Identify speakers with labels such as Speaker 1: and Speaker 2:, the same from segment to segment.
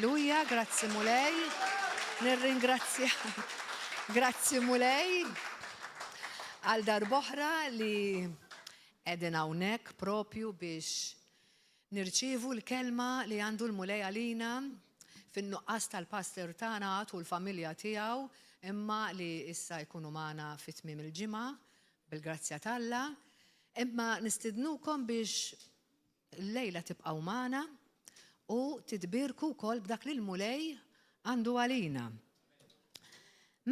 Speaker 1: Alleluja, grazzi mulej. Nirringrazzja. Grazzi mulej għal darboħra li edin hawnhekk propju biex nirċievu l-kelma li għandu l-mulej għalina fin-nuqqas tal-pastor tagħna u l-familja tiegħu imma li issa jkunu magħna fit-tmiem il-ġimgħa bil-grazzja t'Alla. Imma nistidnukom biex l-lejla tibqgħu magħna u titbirku wkoll b'dak li l-mulej għandu għalina.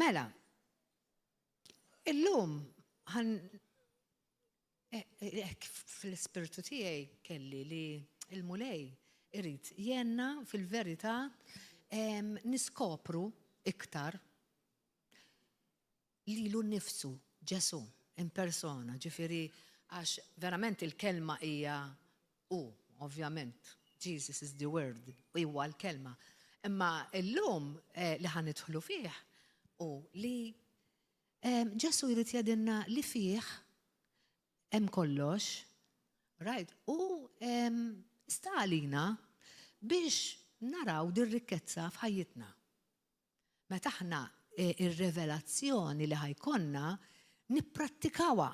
Speaker 1: Mela, illum fil-ispirtu tiegħi kelli li l-mulej irid jenna fil-verità niskopru iktar lilu nnifsu Ġesu in persona, ġifieri għax verament il-kelma hija ovvjament Jesus is the word, huwa l-kelma. Imma illum li ħanidħlu fih u li Ġesu jrid jgħidilna li fih hemm kollox, right? U sta għalina biex naraw dir-rikkezza f'ħajjitna. Meta aħna ir-revelazzjoni li ħajkonna nipprattikawha.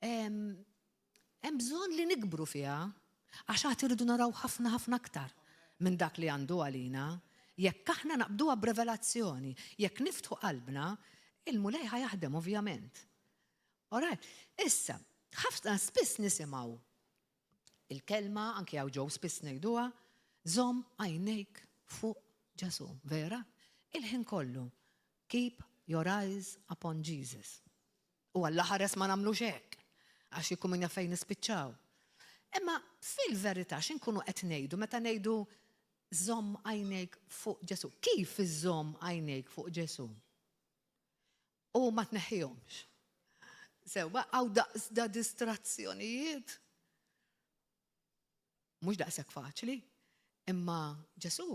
Speaker 1: Hemm bżonn li nikbru fiha għax għad irridu naraw ħafna aktar minn dak li għandu għalina. Jekk aħna naqbduha b'revelazzjoni, jekk niftħu qalbna, il-mulej ħajaħdem ovvjament. Alright, issa, ħafna spiss nisimgħu il-kelma, anke hawn ġew spiss ngħiduha, żomm għajnejk fuq Ġesu, vera? Il-ħin kollu, keep your eyes upon Jesus. U Alla ħares ma nagħmlux hekk, għax jkun min fejn nispiċċaw. Imma fil-verità x'inkunu qed ngħidu meta ngħidu żomm għajnejk fuq Ġesu. Kif iżomm għajnejk fuq Ġesu? U ma tneħħihomx. Sewwa hawn daqsda distrazzjonijiet. Mhux daqshekk faċli, imma Ġesu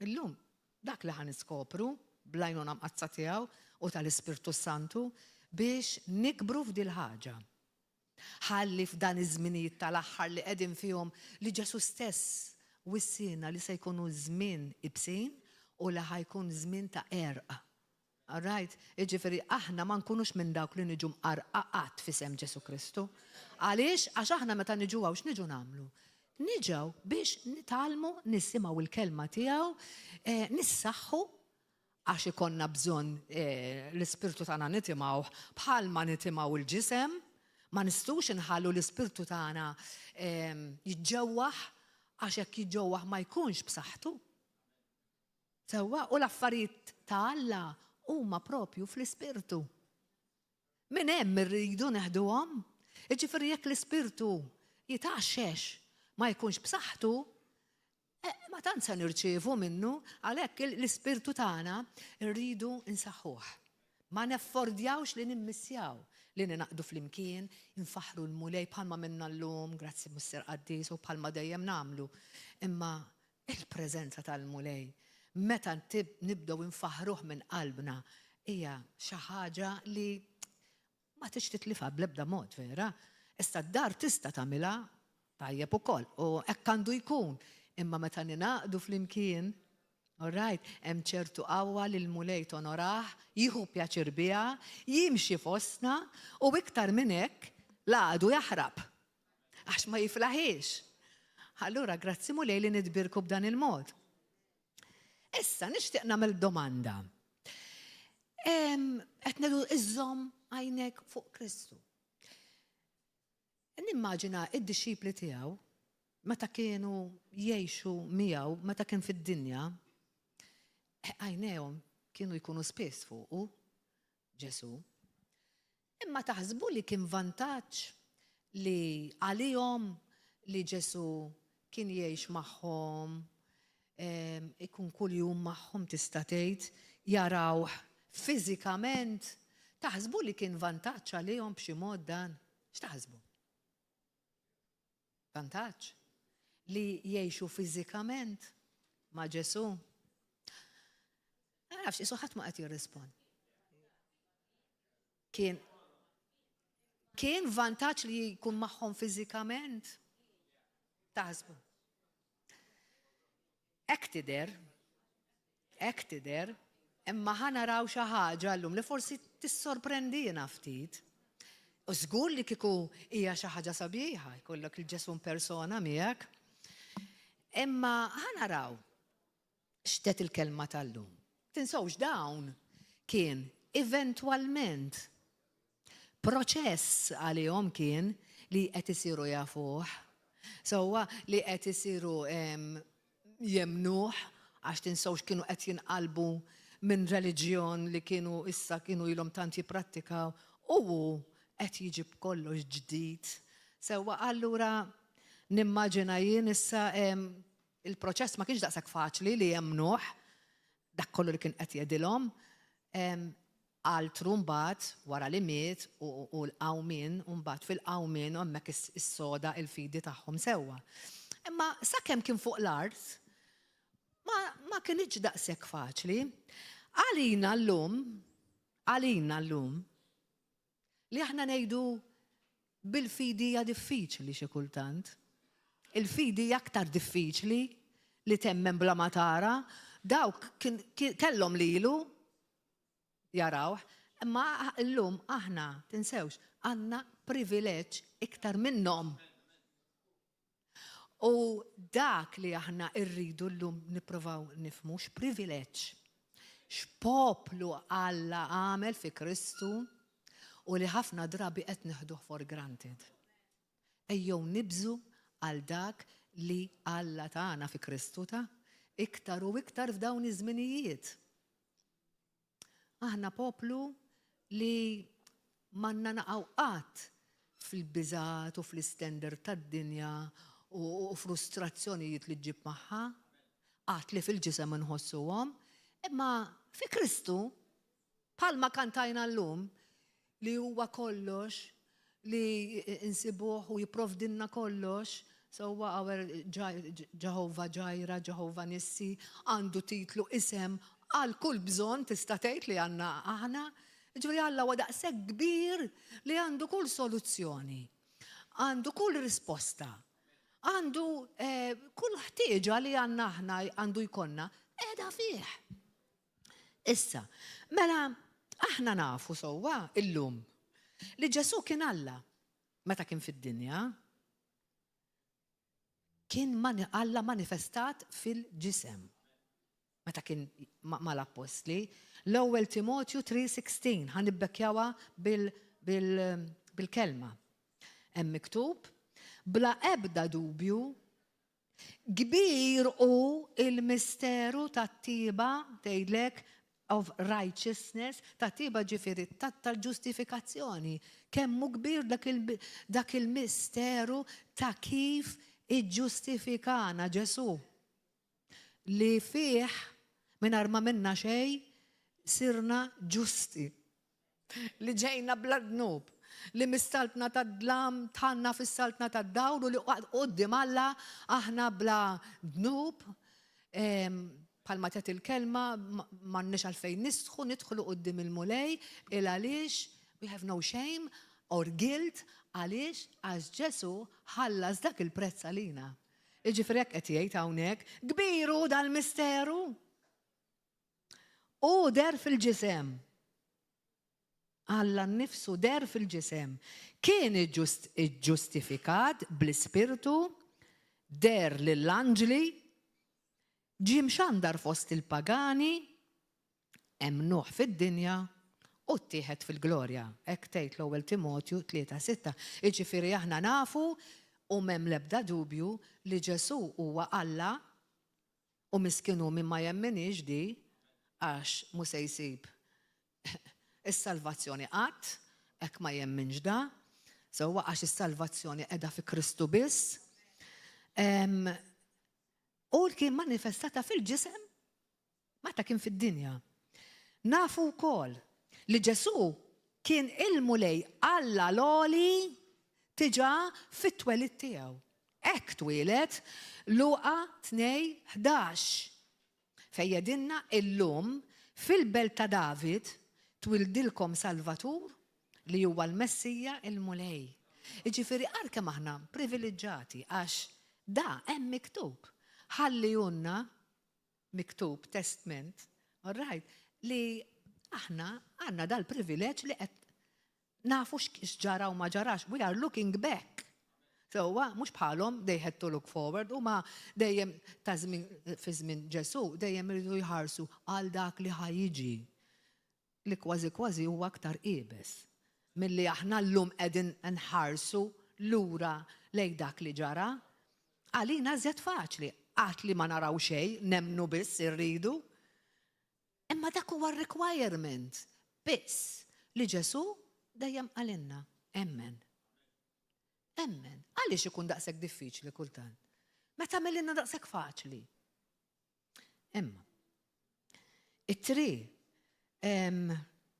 Speaker 1: illum dak li ħaniskopru bl-għajnuna mqazza tiegħu u tal-Ispirtu Santu biex nikbru f'dil ħaġa. Ħalli f'dan iż-żminijiet tal-aħħar li qegħdin fihom li Ġesu stess wissina li se jkunu żmien ibsin u li ħajkun żmien ta' erqa. Alright, jiġifieri aħna ma nkunux minn dawk li niġu mqarqaqat f'isem Ġesu Kristu. Għaliex għax aħna meta niġu hawn x'niġu nagħmlu? Niġew biex nitalmu nisimgħu il-kelma tiegħu, nissaħħu għax ikonna bżonn l-ispirtu tagħna nitimgħu bħalma nitimgħu il-ġisem, ma nistgħux inħallu l-ispirtu tagħna jiġġewwaħ għax jekk jiġġewwaħ ma jkunx b'saħħtu. Sewwa u l-affarijiet ta' Alla huma propju fl-ispirtu. Minn hemm irridu neħduhom. Jiġifieri jekk l-ispirtu jitaxxex ma jkunx b'saħħtu, ma tant se nirċievu minnu għalhekk l-ispirtu tagħna rridu nsaħħuh. Ma neffordjawx li nimmissjaw li ninaqdu flimkien, infaħru l-mulej bħalma minna llum, grazzi Mister Qaddis u bħalma dejjem nagħmlu. Imma il-preżenza tal-mulej meta nibdew infaħruh minn qalbna hija xi ħaġa li ma tix titlifha bl-ebda mod, vera? Issa d-dar tista' tagħmilha tajjeb ukoll u hekk għandu jkun. Imma meta ninaqdu flimkien, alright, hemm ċertu qawwa li l-mulej tonorah, jieħu pjaċir biha, jimxi fostna u iktar minn hekk għadu jaħrab għax ma jiflaħiex. Allura grazzi mulej li nidbirku b'dan il-mod. Issa nixtieq nagħmel domanda. Qed ngħidu iżżomm għajnek fuq Kristu. Nimmaġina id-dixxipli tiegħu meta kienu jgħixu miegħu, meta kien fid-dinja, għajnejhom kienu jkunu spiss fuqu Ġesu. Imma taħsbu li kien vantaġġ li għalihom li Ġesu kien jgħix magħhom, ikun kuljum magħhom tista' tgħid, jarawh fiżikament. Taħsbu li kien vantaġġ għalihom b'xi mod dan? X'taħsbu? Vantaġġ li jgħixu fiżikament ma' Ġesu? Ma nafx isu ħadd ma qed jirrispond. Kien vantaġġ li jkun magħhom fiżikament? Taħsbu. Ek tidher, imma ħanaraw xi ħaġa llum li forsi tissorprendina ftit. U żgur li kieku hija xi ħaġa sabiħa, jkollok il-Ġesu persona miegħek. Imma ħanaraw x'tet il-kelma tal-lum. Tinsewx dawn kien eventwalment proċess għalihom kien li qed isiru jafuh. Sewwa li qed isiru jemnuh għax tinsewx kienu qed jinqalbu minn reliġjon li kienu issa kienu ilhom tant jipprattikaw u qed jiġib kollox ġdid. Sewwa allura nimmaġina jien issa il-proċess ma kienx daqshekk faċli li jemnuh dak kollu li kien qed jgħidilhom. Altru mbagħad wara li miet u l-qawmien u mbagħad fil-qawmien hemmhekk is-soda il-fidi tagħhom sewwa. Imma sakemm kien fuq l-art ma kienx daqshekk faċli. Għalina llum li aħna ngħidu bil-fidi hija diffiċli xi kultant. Il-fidi aktar diffiċli li temmen bla ma tara, dawk kellhom lilu jarawh, imma llum aħna tinsewx għandna privileġġ iktar minnhom. U dak li aħna rridu llum nippruvaw nifhmu x'privileġġ, x'poplu Alla għamel fi Kristu u li ħafna drabi qed nieħduh for granted. Ejjew nibżu għal dak li Alla tagħna fi Kristu ta' iktar u iktar f'dawn iż-żminijiet. Aħna poplu li manna naqgħu qatt fil-biżgħat u fl-istender tad-dinja u frustrazzjonijiet li ġib magħha, qatt li fil-ġisem inħossuhom, imma fi Kristu bħalma kantajna llum li huwa kollox li insibuh u jipprovdilna kollox. Sewwa Ġehovah Ġajra, Ġehovah Nissi, għandu titlu isem għal kull bżonn tista' tgħid li għandna aħna. Ġifieri Alla huwa daqshekk kbir li għandu kull soluzzjoni, għandu kull risposta, għandu kull ħtieġa li għandna aħna għandu jkollna qiegħda fih. Issa, mela aħna nafu sewwa illum li Ġesu kien Alla meta kien fid-dinja. Kien Alla manifestat fil-ġisem. Meta kien mal-Apostli, l-ewwel Timotju 3:16 ħanibbekjawha bil-kelma. Hemm miktub bla ebda dubju kbir hu il-misteru tat-tiba tgħidlek of righteousness, tat-tiba ġifieri tal-ġustifikazzjoni. Kemm hu kbir dak il-misteru ta' kif iġġustifikana Ġesu li fih mingħajr ma minna xejn sirna ġusti. Li ġejna bla dnub, li mistaltna tad-dlam tħanna fis-saltna tad-dawl u li quddiem Alla aħna bla dnub. Bħalma tgħid il-kelma m'għandniex għalfejn nisħu nidħlu quddiem il-mulej il għaliex we have no shame or guilt għaliex għax Ġesu ħallas dak il-prezz għalina. Jiġifieri hekk qed jgħid hawnhekk kbiru dal-misteru. U der fil-ġisem. Alla nnifsu der fil-ġisem. Kien iġġustifikat bl-Ispirtu, der lill-anġli, ġie mxandar fost il-pagani, emnuh fid-dinja u ttieħed fil-glorja. Hekk tgħid l-ewwel Timotju 3:6. Jiġifieri aħna nafu u m'hemm l-ebda dubju li Ġesu huwa Alla u miskinu min ma jemminix di għax mhu se jsib is-salvazzjoni qatt hekk ma jemminx da, sewwa għax is-salvazzjoni qiegħda fi Kristu biss. U kien manifestata fil-ġisem meta kien fid-dinja. Nafu wkoll li Ġesu kien il-mulej Alla l-għoli tiġà fit-twelid tiegħu. Hekk twieled Luqa 2:11 fejn jgħidilna illum fil-belt ta' David twildilkom Salvatur li huwa l-Messija il-mulej. Jiġifieri għal kemm aħna privileġġjati għax da hemm miktub ħallihunna miktub testament, all right, li aħna għandna dal-privileġġ li qed nafu x'ġara u ma ġarax. We are looking back. So, mhux bħalhom they had to look forward u ma dejjem fi żmien Ġesu dejjem iridu jħarsu għal dak li ħajjiġi li kważi huwa aktar qiebes milli aħna llum qegħdin nħarsu lura lejn dak li ġara. Għalina żed faċli qatt li ma naraw xejn, nemmnu biss irridu. Imma dak huwa requirement biss li Ġesu dejjem għalinna emmen. Emmen. Għaliex ikun daqshekk diffiċli kultant? Meta millinna daqshekk faċli. Imma. It-tri.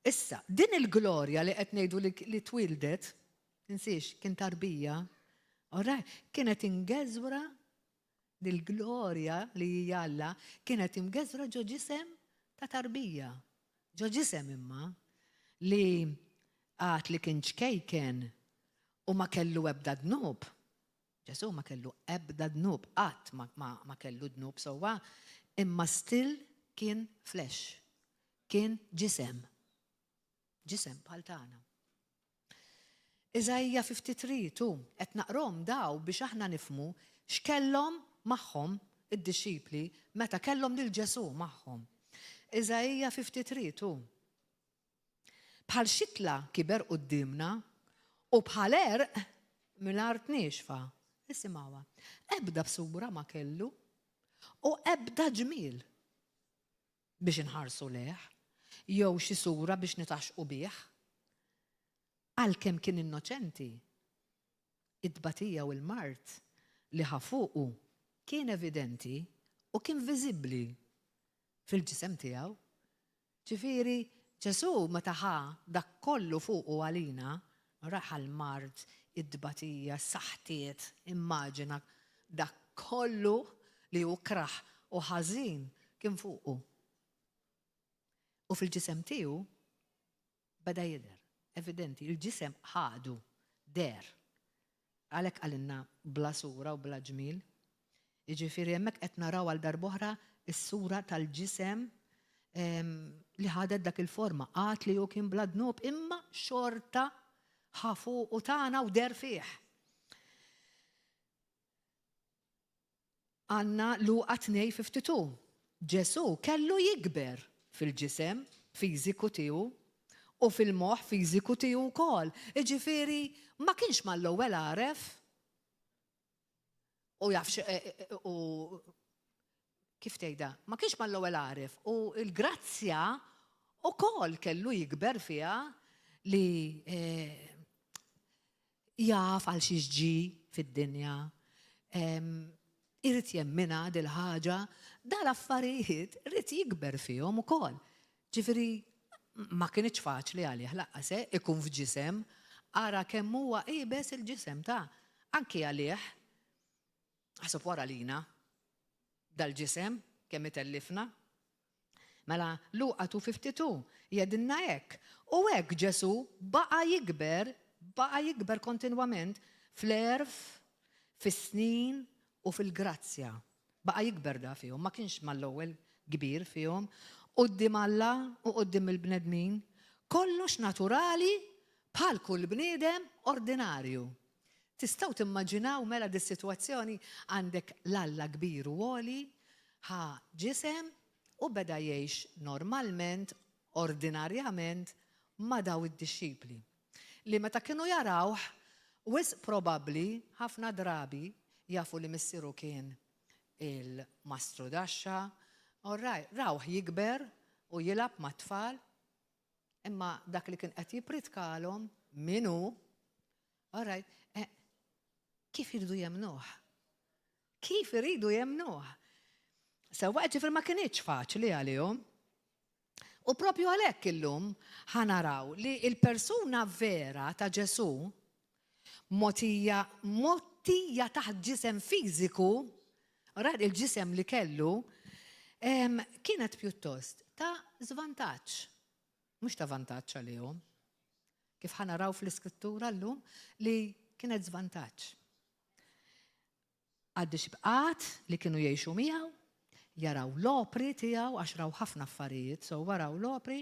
Speaker 1: Issa, din il-glorja li qed ngħidu li twildet, tinsiex, kien tarbija, kienet ingeżwra dil-glorja li hija Alla kienet imgeżwra ġo ġisem ta' tarbija. Ġo ġisem imma li għat li kien ċkejken u ma kellu ebda dnub. Ġesu ma kellu ebda dnub, qatt ma kellu dnub sewwa, imma still kien flesh. Kien ġisem. Ġisem bħal tagħna. Iżajja 53 qed naqrom daw biex aħna nifmu x'kellhom magħhom id-disċipli meta kellhom lil Ġesu magħhom. Iżajja 53 bħal xitla kiber qudiemna u bħal erq mill-art nixfa. Isimgħuha. Ebda bsura ma kellu u ebda ġmiel biex inħarsu leh, jew xi sura biex nitaxqu bih. Għalkemm kien innoċenti, id-tbatija u l-mart li ħafuqu kien evidenti u kien viżibbli fil-ġisem tiegħu. Ġifieri Ġesu meta ħa dak kollu fuqu għalina, raħ għall-mart, id-tbatija, saħtiet, immaġina dak kollu li hu kraħ u ħażin kien fuqu. U fil-ġisem tiegħu beda jidher, evidenti, il-ġisem ħadu, der. Għalhekk għalinna bla sura u bla ġmiel. Jiġifieri hemmhekk qed naraw għal darb'oħra is-sura tal-ġisem li ħadet dak il-forma, għat li ju kien bla dnub imma xorta ħafu u tagħna u der fih. Għandna Luqa 2:52. Ġesu kellu jikber fil-ġisem fiżiku tiegħu u fil-moħħ fiżiku tiegħu wkoll. Jiġifieri ma kienx mal-ewwel għaref u jafx kif tgħidha, ma kienx mal-ewwel għaref u l-grazzja ukoll kellu jikber fiha li jaf għal xi ġi fid-dinja, irid jemmina dil-ħaġa, dal-affarijiet irid jikber fihom ukoll. Ġifieri ma kienx faċli għalih laqqas ikun f'ġisem, ara kemm huwa qiebes il-ġisem ta' anki għalih ħaseb wara lina dal-ġisem kemm itellifna. Mela Luqa 2:52 jedinna hekk. U hekk Ġesu baqa' jikber kontinwament fl-erf, fis-snin u fil-grazzja. Baqa' jikber da fihom, ma kienx mal-ewwel kbir fihom, quddiem Alla u quddiem il-bnedmin, kollox naturali bħal kull bniedem ordinarju. Tistgħu timmaġinaw mela dis-sitwazzjoni għandek l-Alla kbir u għoli, ħa ġisem u beda jgħix normalment, ordinarjament ma daw id-disċipli. Li meta kienu jarawh, wisq probabbli ħafna drabi jafu li missieru kien il-mastru daxxa, rawh jikber u jilab ma' tfal, imma dak li kien qed jipritkalhom minu, kif iridu jemnuh? Kif iridu jemnuh? Sewwa ġifier ma kienx faċli għalihom. U propju għalhekk illum ħanaraw li l-persuna vera ta' Ġesu mottija taħt ġisem fiżiku, il-ġisem li kellu, kienet pjuttost ta' żvantaġġ, mhux ta' vantaġġ għalihom. Kif ħanaraw fl-iskrittura llum li kienet żvantaġġ. Għaddi xibqat li kienu jgħixu miegħu, jaraw l-opri tiegħu għax raw ħafna affarijiet, so waraw l-opri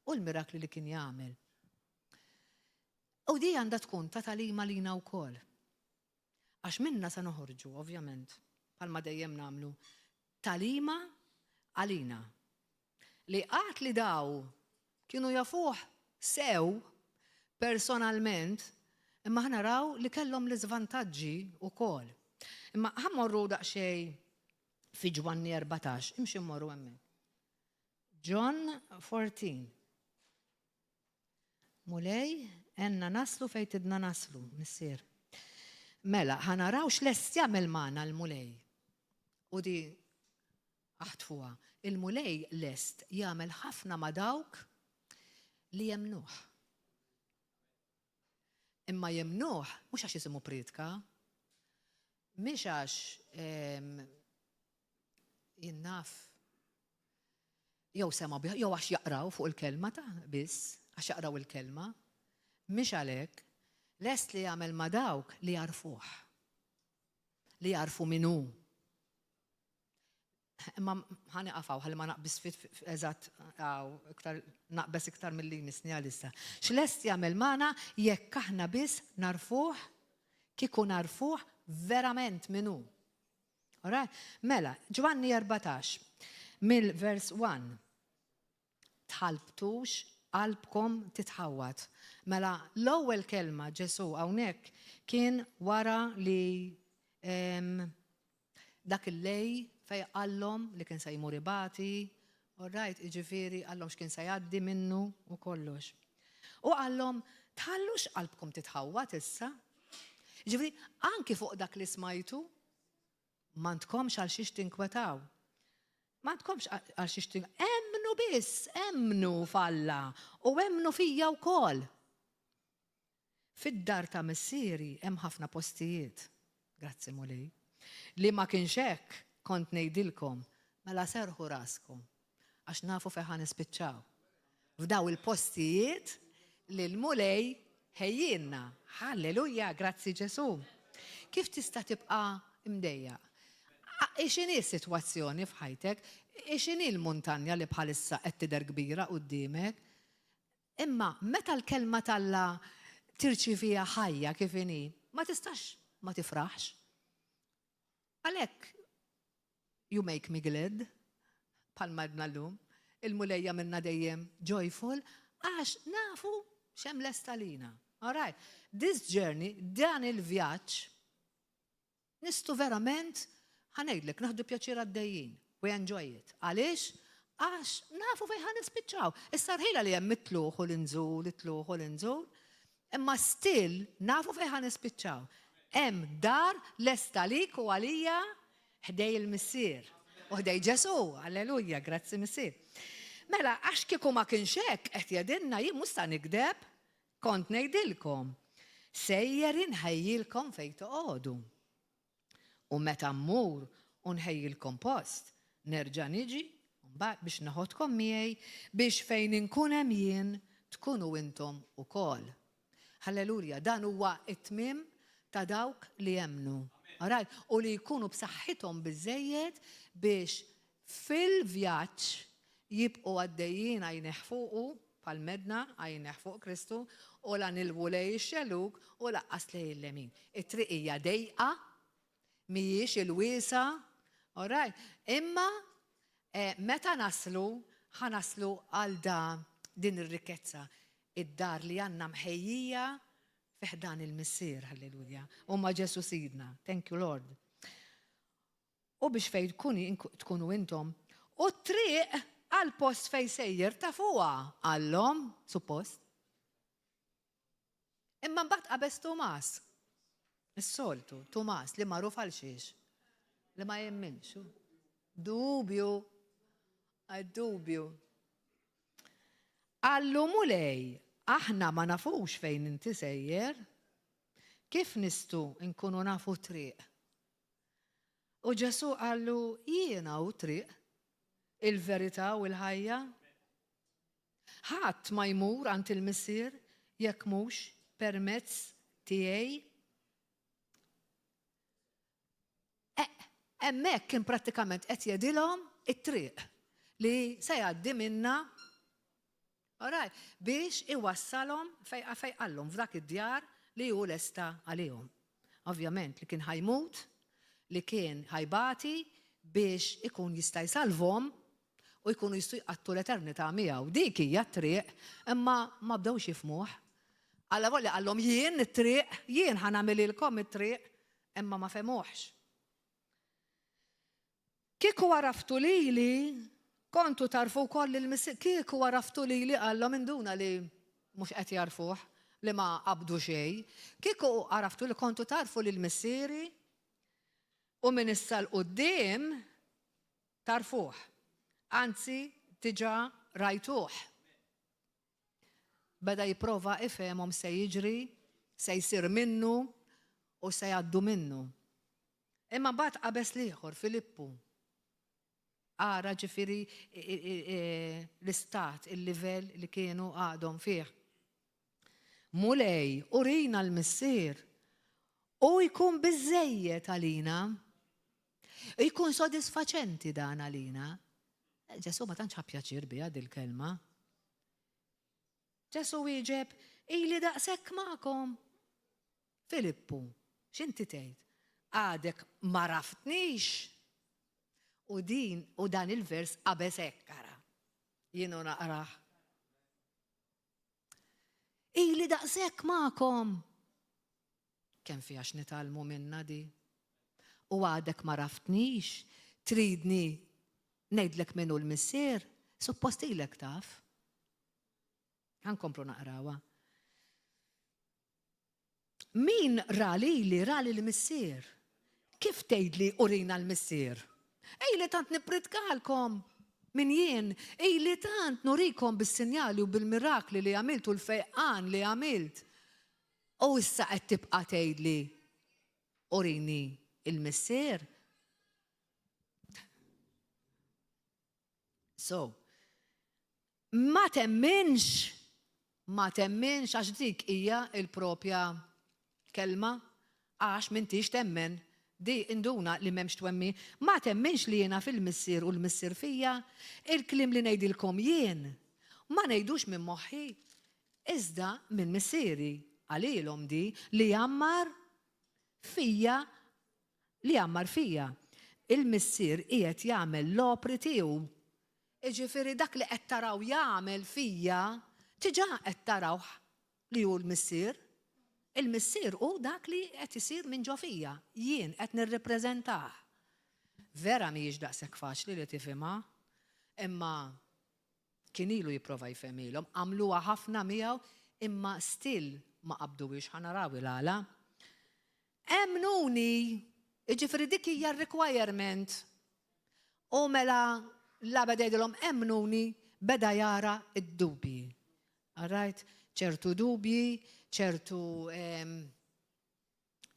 Speaker 1: u l-mirakli li kien jagħmel. U di għandha tkun ta' talima lina wkoll. Għax minna se noħorġu, ovvjament, bħalma dejjem nagħmlu talima għalina. Li qatt li daw kienu jafuh sew personalment, imma ħna raw li kellhom l-iżvantaġġi wkoll. Imma ħammorru daqsxejn fi Ġwanni 14, imxi mmorru hemmhekk. John 14. Mulej, enna naslu fejn tidna naslu, missier. Mela, ħanaraw x'lest jagħmel magħna l-mulej. U di aħtfuha, il-mulej lest jagħmel ħafna ma' dawk li jemnuh. Imma jemnuh mhux għax isimhu priedka, mhix għax jinnaf jew sema jew għax jaqraw fuq il-kelma ta' biss, għax jaqraw il-kelma, mhix għalhekk, lest li jagħmel ma' dawk li jarfuh, li jarfu minnu. Imma ħani qafaw ħalli ma naqbis fit eżatt naqbes iktar mill-li misni għalissa. X'lest jagħmel magħna jekk aħna biss narfuh kieku narfuh verament minnu. Alright? Mela, Ġwanni 14, mill-vers 1. Tħalbtux qalbkom titħawwat. Mela, l-ewwel kelma Ġesu hawnhekk kien wara li dak il-lej fej qallhom li kien se jmur ibati, alright, iġifieri qallhom x'kien se jgħaddi minnu u kollox. U qallhom tħallux qalbkom titħawwat issa. Ġifieri anki fuq dak li smajtu m'għandkomx għal xiex tinkwetaw. M'għandkomx għal xiex tinkwetaw. Emmnu biss, emmnu falla u emmnu fija wkoll. Fid-dar ta' missieri hemm ħafna postijiet. Grazzi mulej. Li ma kienx hekk kont ngħidilkom mela serħu raskom għax nafu fejn ħa nispiċċaw. F'daw il-postijiet li l-mulej ħejjinna. Halleluja, grazzi Ġesu. Kif tista' tibqa' imdejja? Ix'inhi s-sitwazzjoni f'ħajtek? Ix'inhi l-muntanja li bħalissa qed tidher kbira quddiemek? Imma meta l-kelma talla tirċivija ħajja kif inhi, ma tistax ma tifraħx. Għalhekk you make me glad, bħalma għedna llum, il-mulejja minna dejjem joyful, għax nafu xem lesta lina. All right, this journey, dan il-vjaġġ, nistu verament, ħanejdlek, naħdu pjaċir għaddejjin, we enjoy it. Għaliex? Għax nafu fej ħan nispiċċaw. Issa rħila li hemm mitluħu l-inżul, imma still nafu fej ħan nispiċċaw. Hemm dar lesta lik u għalija ħdej il-missier. U ħdej Ġesu, alleluja, grazzi missier. Mela, għax kieku ma kienx hekk qed jgħidilna jien mhux sta nikdeb, kont ngħidilkom. Sejjer inħejjilkom fejn toqgħodu. U meta mmur u nħejjilkom post, nerġa' niġi mbagħad biex naħodkom miegħi biex fejn inkun hemm jien tkunu intom ukoll. Halleluja, dan huwa it-tmiem ta' dawk li jemnu. U li jkunu b'saħħithom biżejjed biex fil-vjaġġ jibqgħu għaddejjin għajneħ fuqu pal-medna għajneħ fuq Kristu u la nilwu lej ix-xeluk u laqqas lej il-lemin. It-triq hija dejqa, mhijiex il-wiesa, imma meta naslu ħanaslu għal din ir-rikezza, id-dar li għandna mħejjija fiħdan il-missier, halleluja. U ma Ġesu sidna. Thank you, Lord. U biex fej tkunu intom. U triq għal-post fej sejjer ta' fuqa. Għallom, suppost. Imma mbagħad qabes Tumas. Is-soltu, Tumas li magħruf għal xiex. Li ma jemminx. Dubju. Għad-dubju. Għallu mulej. Aħna ma nafux fejn inti sejjer, kif nistu nkunu nafu triq? U Ġesu għallu jiena u triq, il-verità u l-ħajja. Ħadd ma jmur għand il-missier jekk mhux permezz tiegħi. Hemmhekk kien prattikament qed jgħidilhom it-triq li se jgħaddi minna biex iwassalhom fej qallhom f'dak id-djar li hu lesta għalihom. Ovvjament li kien ħajmut, li kien ħajbati biex ikun jista' jsalvhom u jkunu jistgħu jqattu l-eternità miegħu. Dik hija t-triq, imma ma bdewx jifhmuh. Alla volja qallhom jien it-triq, jien ħanagħmililkom it-triq, imma ma femuhx. Kieku għaraftu lili, kontu tarfu wkoll il-missier, kieku għaraftu lili qallhom induna li mhux qed jarfuh, li ma qabdu xejn. Kieku għaraftu li kontu tarfu li l-missieri u minn issa l-qudiem tarfuh. Anzi, diġà rajtuh. Beda jipprova ifhemhom se jiġri, se jsir minnu u se jgħaddu minnu. Imma mbagħad qabeż l-ieħor Filippu. Ara ġifieri l-istat, il-livell li kienu għadhom fih. Mulej, urina l-missier u jkun biżżejjed għalina, jkun sodisfaċenti dan għalina. Ġesu ma tantx ħappjaċir biha dil-kelma. Ġesu wieġeb, ili daqshekk magħkom. Filippu, x'inti tgħid? Għadek ma raftnix. U dan il-vers qabeż hekk ara. Jienu naqrah. Ili daqshekk magħkom. Kemm fiha x'nitalmu minnha di. U għadek ma raftnix, tridni ngħidlek min hu l-missier, suppost ilek taf. Ħankomplu naqrawha. Min ra lili l-missier? Kif tgħidli urina l-missier? Ejli tant nipritkalkom min jien, ejli tant nurikom bis-sinjali u bil-mirakli li għamilt u l-fejqan li għamilt. U issa qed tibqa' tgħidli urini il-missier? So, ma temminx għax dik hija il-propja kelma, għax m'intix temmen, di induna li m'hemmx twemmi, ma temminx li jiena fil-missier u l-missier fija, il-klim li ngħidilkom jien, ma ngħidux minn moħħi, iżda minn missieri għalilhom di li jammar fija. Il-missier qiegħed jagħmel l-opri tiegħu. Ġifieri dak li qed taraw jagħmel fija, diġà qed tarawh li hu l-missier. Il-missier hu dak li qed isir minn ġo fija, jien qed nirrappreżentah. Vera mhijiex daqshekk faċli li tifhimha, imma kien ilu jipprova jfehmilhom, għamluha ħafna miegħu, imma still ma qabduwiex ħanaraw il-għala. Emnuni, ġifieri dik hija r-requirement. U mela la beda jgħidilhom emnuni, beda jara id-dubji. Alright? ċertu dubji, ċertu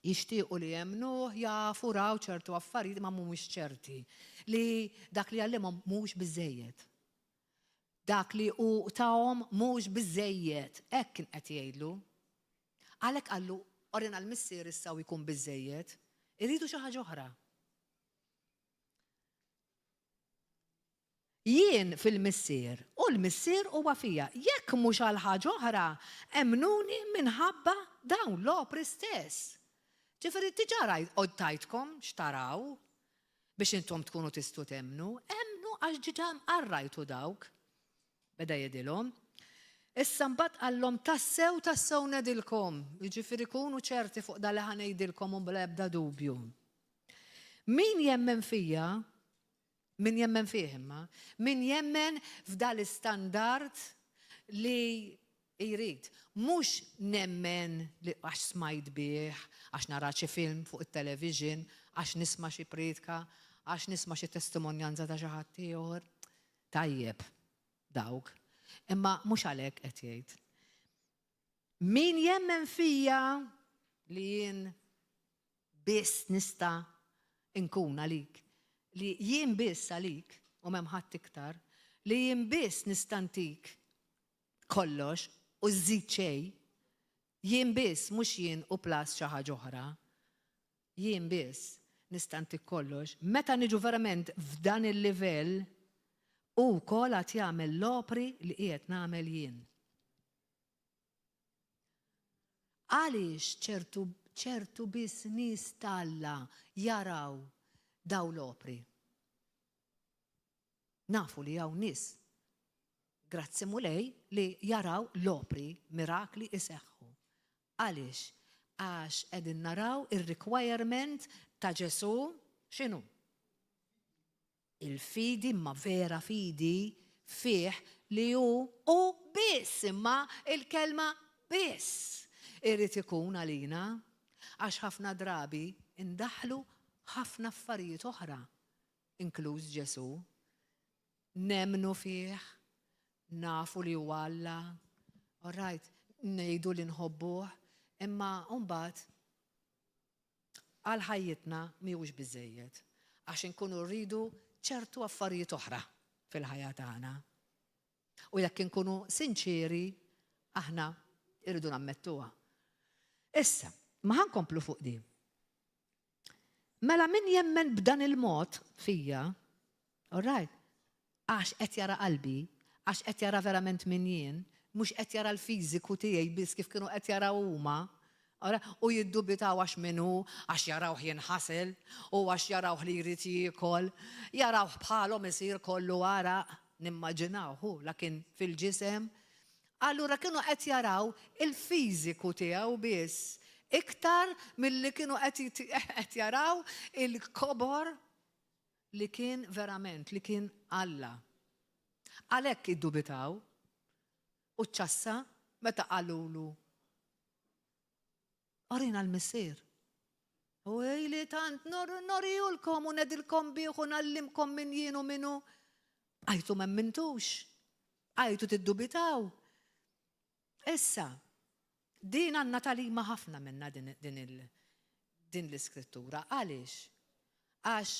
Speaker 1: jixtiequ li jemnuh, jafu raw ċertu affarijiet ma mhumiex ċerti. Li dak li għallimhom mhux biżżejjed. Dak li hu tawhom mhux biżżejjed. Hekk kien qed jgħidlu. Għalhekk qallu orina l-missier issa u jkun biżżejjed, iridu xi ħaġa oħra. Jien fil-missier u l-missier huwa fija. Jekk mhux għal ħaġa oħra, emnuni minħabba dawn l-opri stess. Ġifieri diġà tajtkom x'taraw biex intom tkunu tistgħu temnu, emnu għax diġà mqarrajtu dawk. Beda jgħidilhom. Issa mbagħad qallhom tassew ngħidilkom, jiġifieri kunu ċerti fuq dan li ħanejdilkom u bla ebda dubju. Min jemmen fija, min jemmen fih imma, min jemmen f'dal istandard li jrid. Mhux nemmen li għax smajt bih, għax nara xi film fuq it-television, għax nisma' xi priedka, għax nisma' xi testimonjanza ta' xi ħadd ieħor. Tajjeb dawk. Imma mhux għalhekk qed jgħid. Min jemmen fija li jien biss nista' nkun għalik, li jien biss għalik u m'hemm ħadd iktar, li jien biss nistantik kollox u żżid xejn, jien biss mhux jien u plas xi ħaġa oħra, jien biss nistantik kollox, meta niġu verament f'dan il-livell, u wkoll qed jagħmel l-opri li qiegħed nagħmel jien. Għaliex ċertu biss nies Alla jaraw daw l-opri. Nafu li hawn nies grazzi mulej li jaraw l-opri, mirakli iseħħu. Għaliex? Għax qegħdin naraw ir-requirement ta' Ġesu x'inhu? Il-fidi, ma vera fidi fih li hu biss, imma il-kelma biss irrid ikun għalina għax ħafna drabi indaħlu ħafna affarijiet oħra, inkluż Ġesu. Nemnu fih, nafu li huwa Alla, all right, ngħidu li nħobbuh, imma mbagħad għal ħajjitna mhijiex biżejjed għax inkunu rridu ċertu affarijiet oħra fil-ħajja tagħna. U jekk inkunu sinċeri, aħna irridu nammettuha. Issa, ma ħankomplu fuq di. Mela min jemmen b'dan il-mod fija, all right, għax qed jara qalbi, għax qed jara verament min jien, mhux qed jara l-fiżiku tiegħi biss kif kienu qed jaraw huma, u jiddubitaw għax minnu, għax jarawh jinħasel, u għax jarawh li jrid jiekol, jarawh bħalhom isir kollu araq, nimmaġinawhu, lakin fil-ġisem. Allura kienu qed jaraw il-fiżiku tiegħu biss, iktar milli kienu qed jaraw il-kobor li kien verament, li kien Alla. Għalhekk iddubitaw u ċassa meta qalulu orina l-missier. U li tant norijulkom u nedilkom bieħu nallimkom min jienu minnu. Għajtu memmintux. Għajtu tiddubitaw. Issa, din għanna talima ħafna minna din l-iskrittura. Għalix? Għax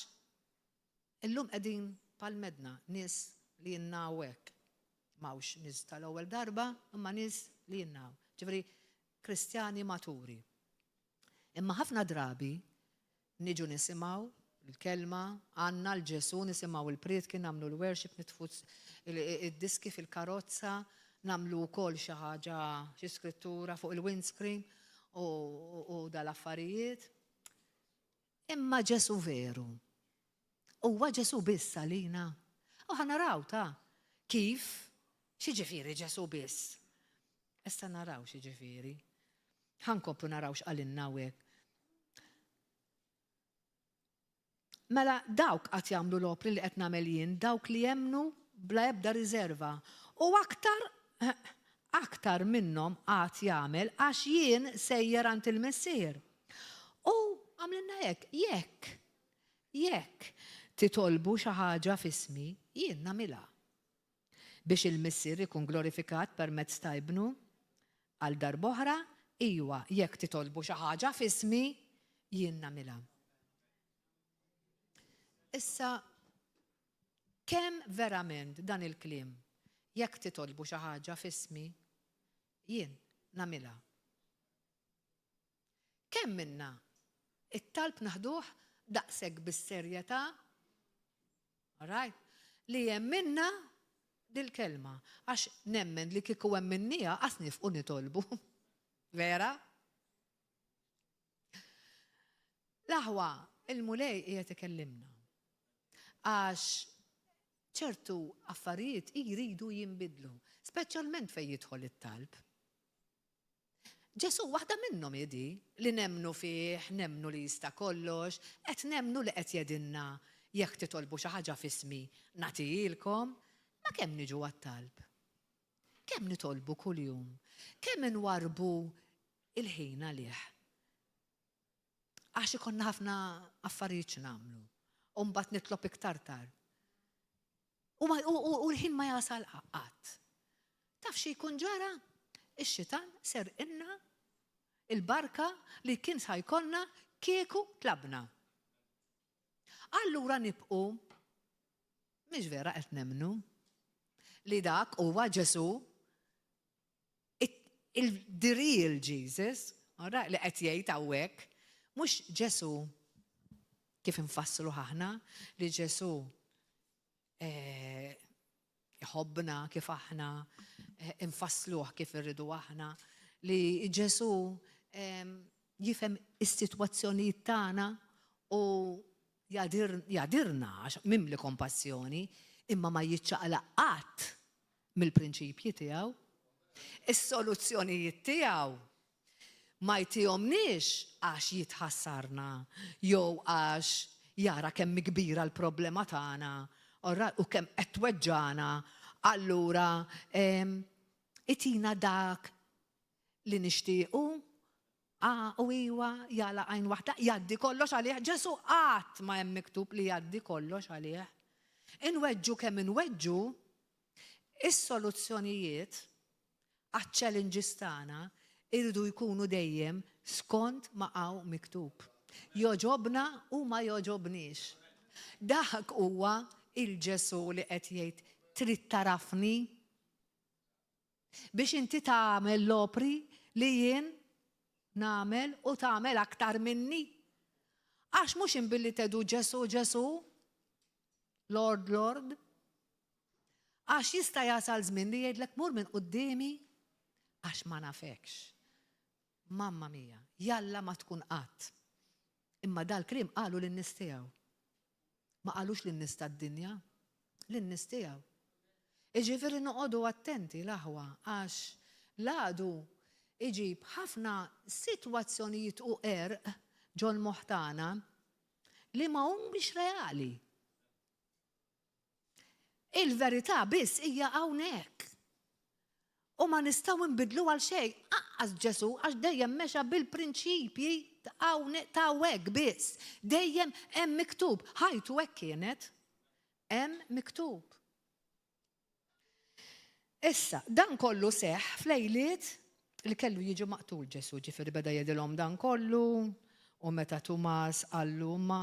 Speaker 1: illum qegħdin pal-medna nis li jinnawek. Mawx nis tal-ewwel darba, imma nis li jinnaw. Ġifri, Kristjani maturi. Imma ħafna drabi niġu nisimaw il-kelma, għanna l-Ġesu, nisimaw il-prietki, namlu l-worship, nitfu id-diski fil-karozza, namlu wkoll xi ħaġa, xi skrittura fuq il-windscreen u dal-affarijiet. Imma Ġesu veru. Huwa Ġesu biss għalina. U ħanaraw ta' kif xi ġifieri Ġesu biss. Issa naraw xi ġifieri. Ħankomplu naraw x'qalinna hekk. Mela dawk qatt jagħmlu l-opri li qed nagħmel jien, dawk li jemnu bla ebda riserva. U aktar minnhom qatt jagħmel għax jien sejjer għand il-missier. U għamlilna jekk titolbu xi ħaġa f'ismi, jien nagħmilha. Biex il-missier ikun glorifikat permezz ta' ibnu għal darb'oħra, iwa jekk titolbu xi ħaġa f'ismi, jien nagħmilha. Issa, kemm verament dan il-kliem, jekk titolbu xi ħaġa f'ismi, jien nagħmilha. Kemm minna it-talb naħduh daqshekk bis-serjetà, right, li hemm minna dil-kelma, għax nemmen li kieku hemm minnija qas nifqu nitolbu. Vera? L-aħwa, il-mulej qiegħed ikellimna. Għax ċertu affarijiet jridu jinbidlu, speċjalment fejn jidħol it-talb. Ġesu waħda minnhom jedi li nemnu fih, nemnu li jista' kollox, qed nemnu li qed jedinna jekk titolbu xi ħaġa f'ismi nagħtihilkom, ma kemm niġu għat-talb. Kemm nitolbu kuljum, kemm inwarbu il-ħin għalih. Għax ikonna ħafna affarijiet x'nagħmlu. U mbagħad nitlob iktar tard. U l-ħin ma jasal qatt. Taf xi jkun ġara? Ix-xitan ser inna il-barka li kien ħajkonna kieku tlabna. Allura nibqu mhix vera qed nemnu li dak huwa Ġesu the real Jesus, li qed jgħid hawnhekk, mhux Ġesu kif infasslu aħna li Ġesu jħobbna kif aħna infassluh kif irridu aħna, li Ġesu jifhem is-sitwazzjonijiet tagħna u jadirna mimli kompassjoni, imma ma jiċċaqlaq qatt mill-prinċipji tiegħu. Is-soluzzjonijiet tiegħu ma jtihomniex għax jitħassarna jew għax jara kemm kbira l-problema tagħna u kemm qed tweġġana, allura itina dak li nixtiequ u iwa jala għajn waħda jgħaddi kollox għalih. Ġesu qatt ma hemm miktub li jgħaddi kollox għalih. Inweġġu kemm inweġġu, is-soluzzjonijiet għaċ-challenges tagħna irridu jkunu dejjem skont ma hawn miktub. Joġobna u ma joġobniex. Dak huwa il-Ġesu li qed jgħid trid tarafni biex inti tagħmel l-opri li jien nagħmel u tagħmel aktar minni. Għax mhux inbilli tedu Ġesu, Ġesu, Lord, Lord. Għax jista' jasal żmien li jgħidlek mur minn qudiemi għax ma nafekx. Mamma mia, jalla ma tkun qatt. Imma dal-krim qalu lin-nies tiegħu. Ma qalux lin-nies tad-dinja, lin-nies tiegħu. Jiġifieri noqogħdu attenti l-aħwa għax l-għadu iġib ħafna sitwazzjonijiet u għerq ġol moħtana li ma humiex reali. Il-verità biss hija hawnhekk. U ma nistgħu nbidlu għal xejn, aqqas Ġesu għax dejjem mexa bil-prinċipji ta' hekk biss. Dejjem hemm miktub, ħajtu hekk kienet, hemm miktub. Issa, dan kollu seħħ f'lejliet li kellu jiġu maqtul Ġesu, ġifieri beda jgħidilhom dan kollu, u meta Tumas qallu ma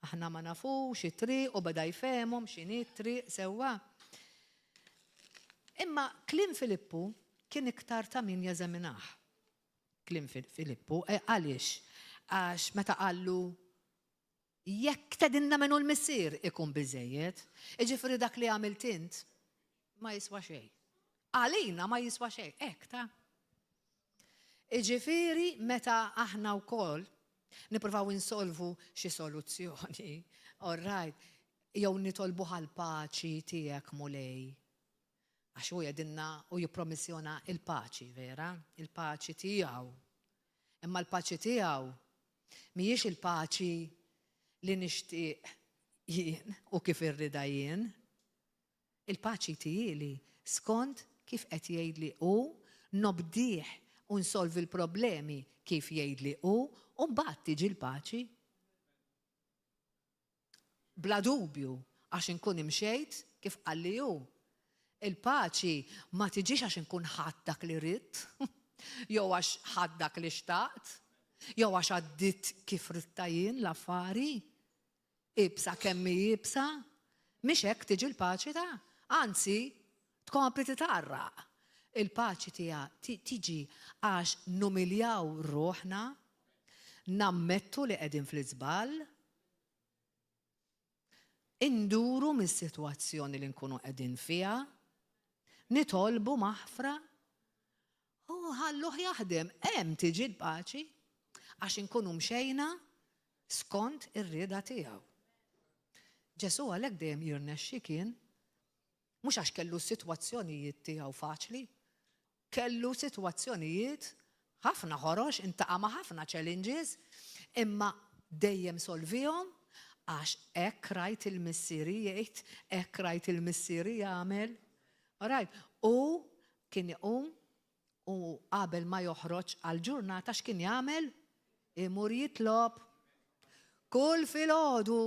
Speaker 1: aħna ma nafux it-triq u beda jfehmhom x'inhi t-triq sewwa. Imma kliem Filippu kien iktar ta' min jeżaminah. Kliem Filippu għaliex għax meta qallu jekk tedinna minnu l-missier ikun biżejjed, jiġifieri dak li għamilt int ma jiswa xejn. Għalina ma jiswa xejn, hekk ta'. Jiġifieri meta aħna wkoll nippruvaw insolvu xi soluzzjoni, all right, jew nitolbu għall-paċi tiegħek mulej. Għax u jedinna u jippromissjona il-paċi, vera? Il-paċi tiegħu. Imma l-paċi tiegħu mhijiex il-paċi li nixtieq jien u kif irrida jien. Il-paċi tiegħi skont kif qed jgħidli hu, nobdih u nsolvi l-problemi kif jgħidli hu, u mbagħad tiġi l-paċi. Bla dubju, għax inkun imxejt kif qalli hu. Il-paċi ma tiġix għax inkun ħadd dak li ridt, jew għax ħadd dak li xtaqt, jew għax għaddit kif ritta jien l-affari. Ibsa kemm ibsa, mhix hekk tiġi l-paċi ta'. Anzi, tkompli titarraq. Il-paċi tiġi għax numiljaw ruħna, nammettu li qegħdin fl-iżball, induru mis-sitwazzjoni li nkunu qegħdin fiha, nitolbu maħfra u ħalluh jaħdem. Hemm tiġi l-paċi għax inkunu mxejna skont ir-rieda tiegħu. Ġesu għalhekk dejjem jirnexxi kien mhux għax kellu sitwazzjonijiet tiegħu faċli, kellu sitwazzjonijiet ħafna ħorox, intaqa' ma' ħafna challenges, imma dejjem solvihom għax hekk rajt il-missieri jgħid, hekk rajt il-missieri jagħmel. Right. U kien iqum u qabel ma joħroġ għal-ġurnata x'kien jagħmel? Imur jitlob kull filgħodu.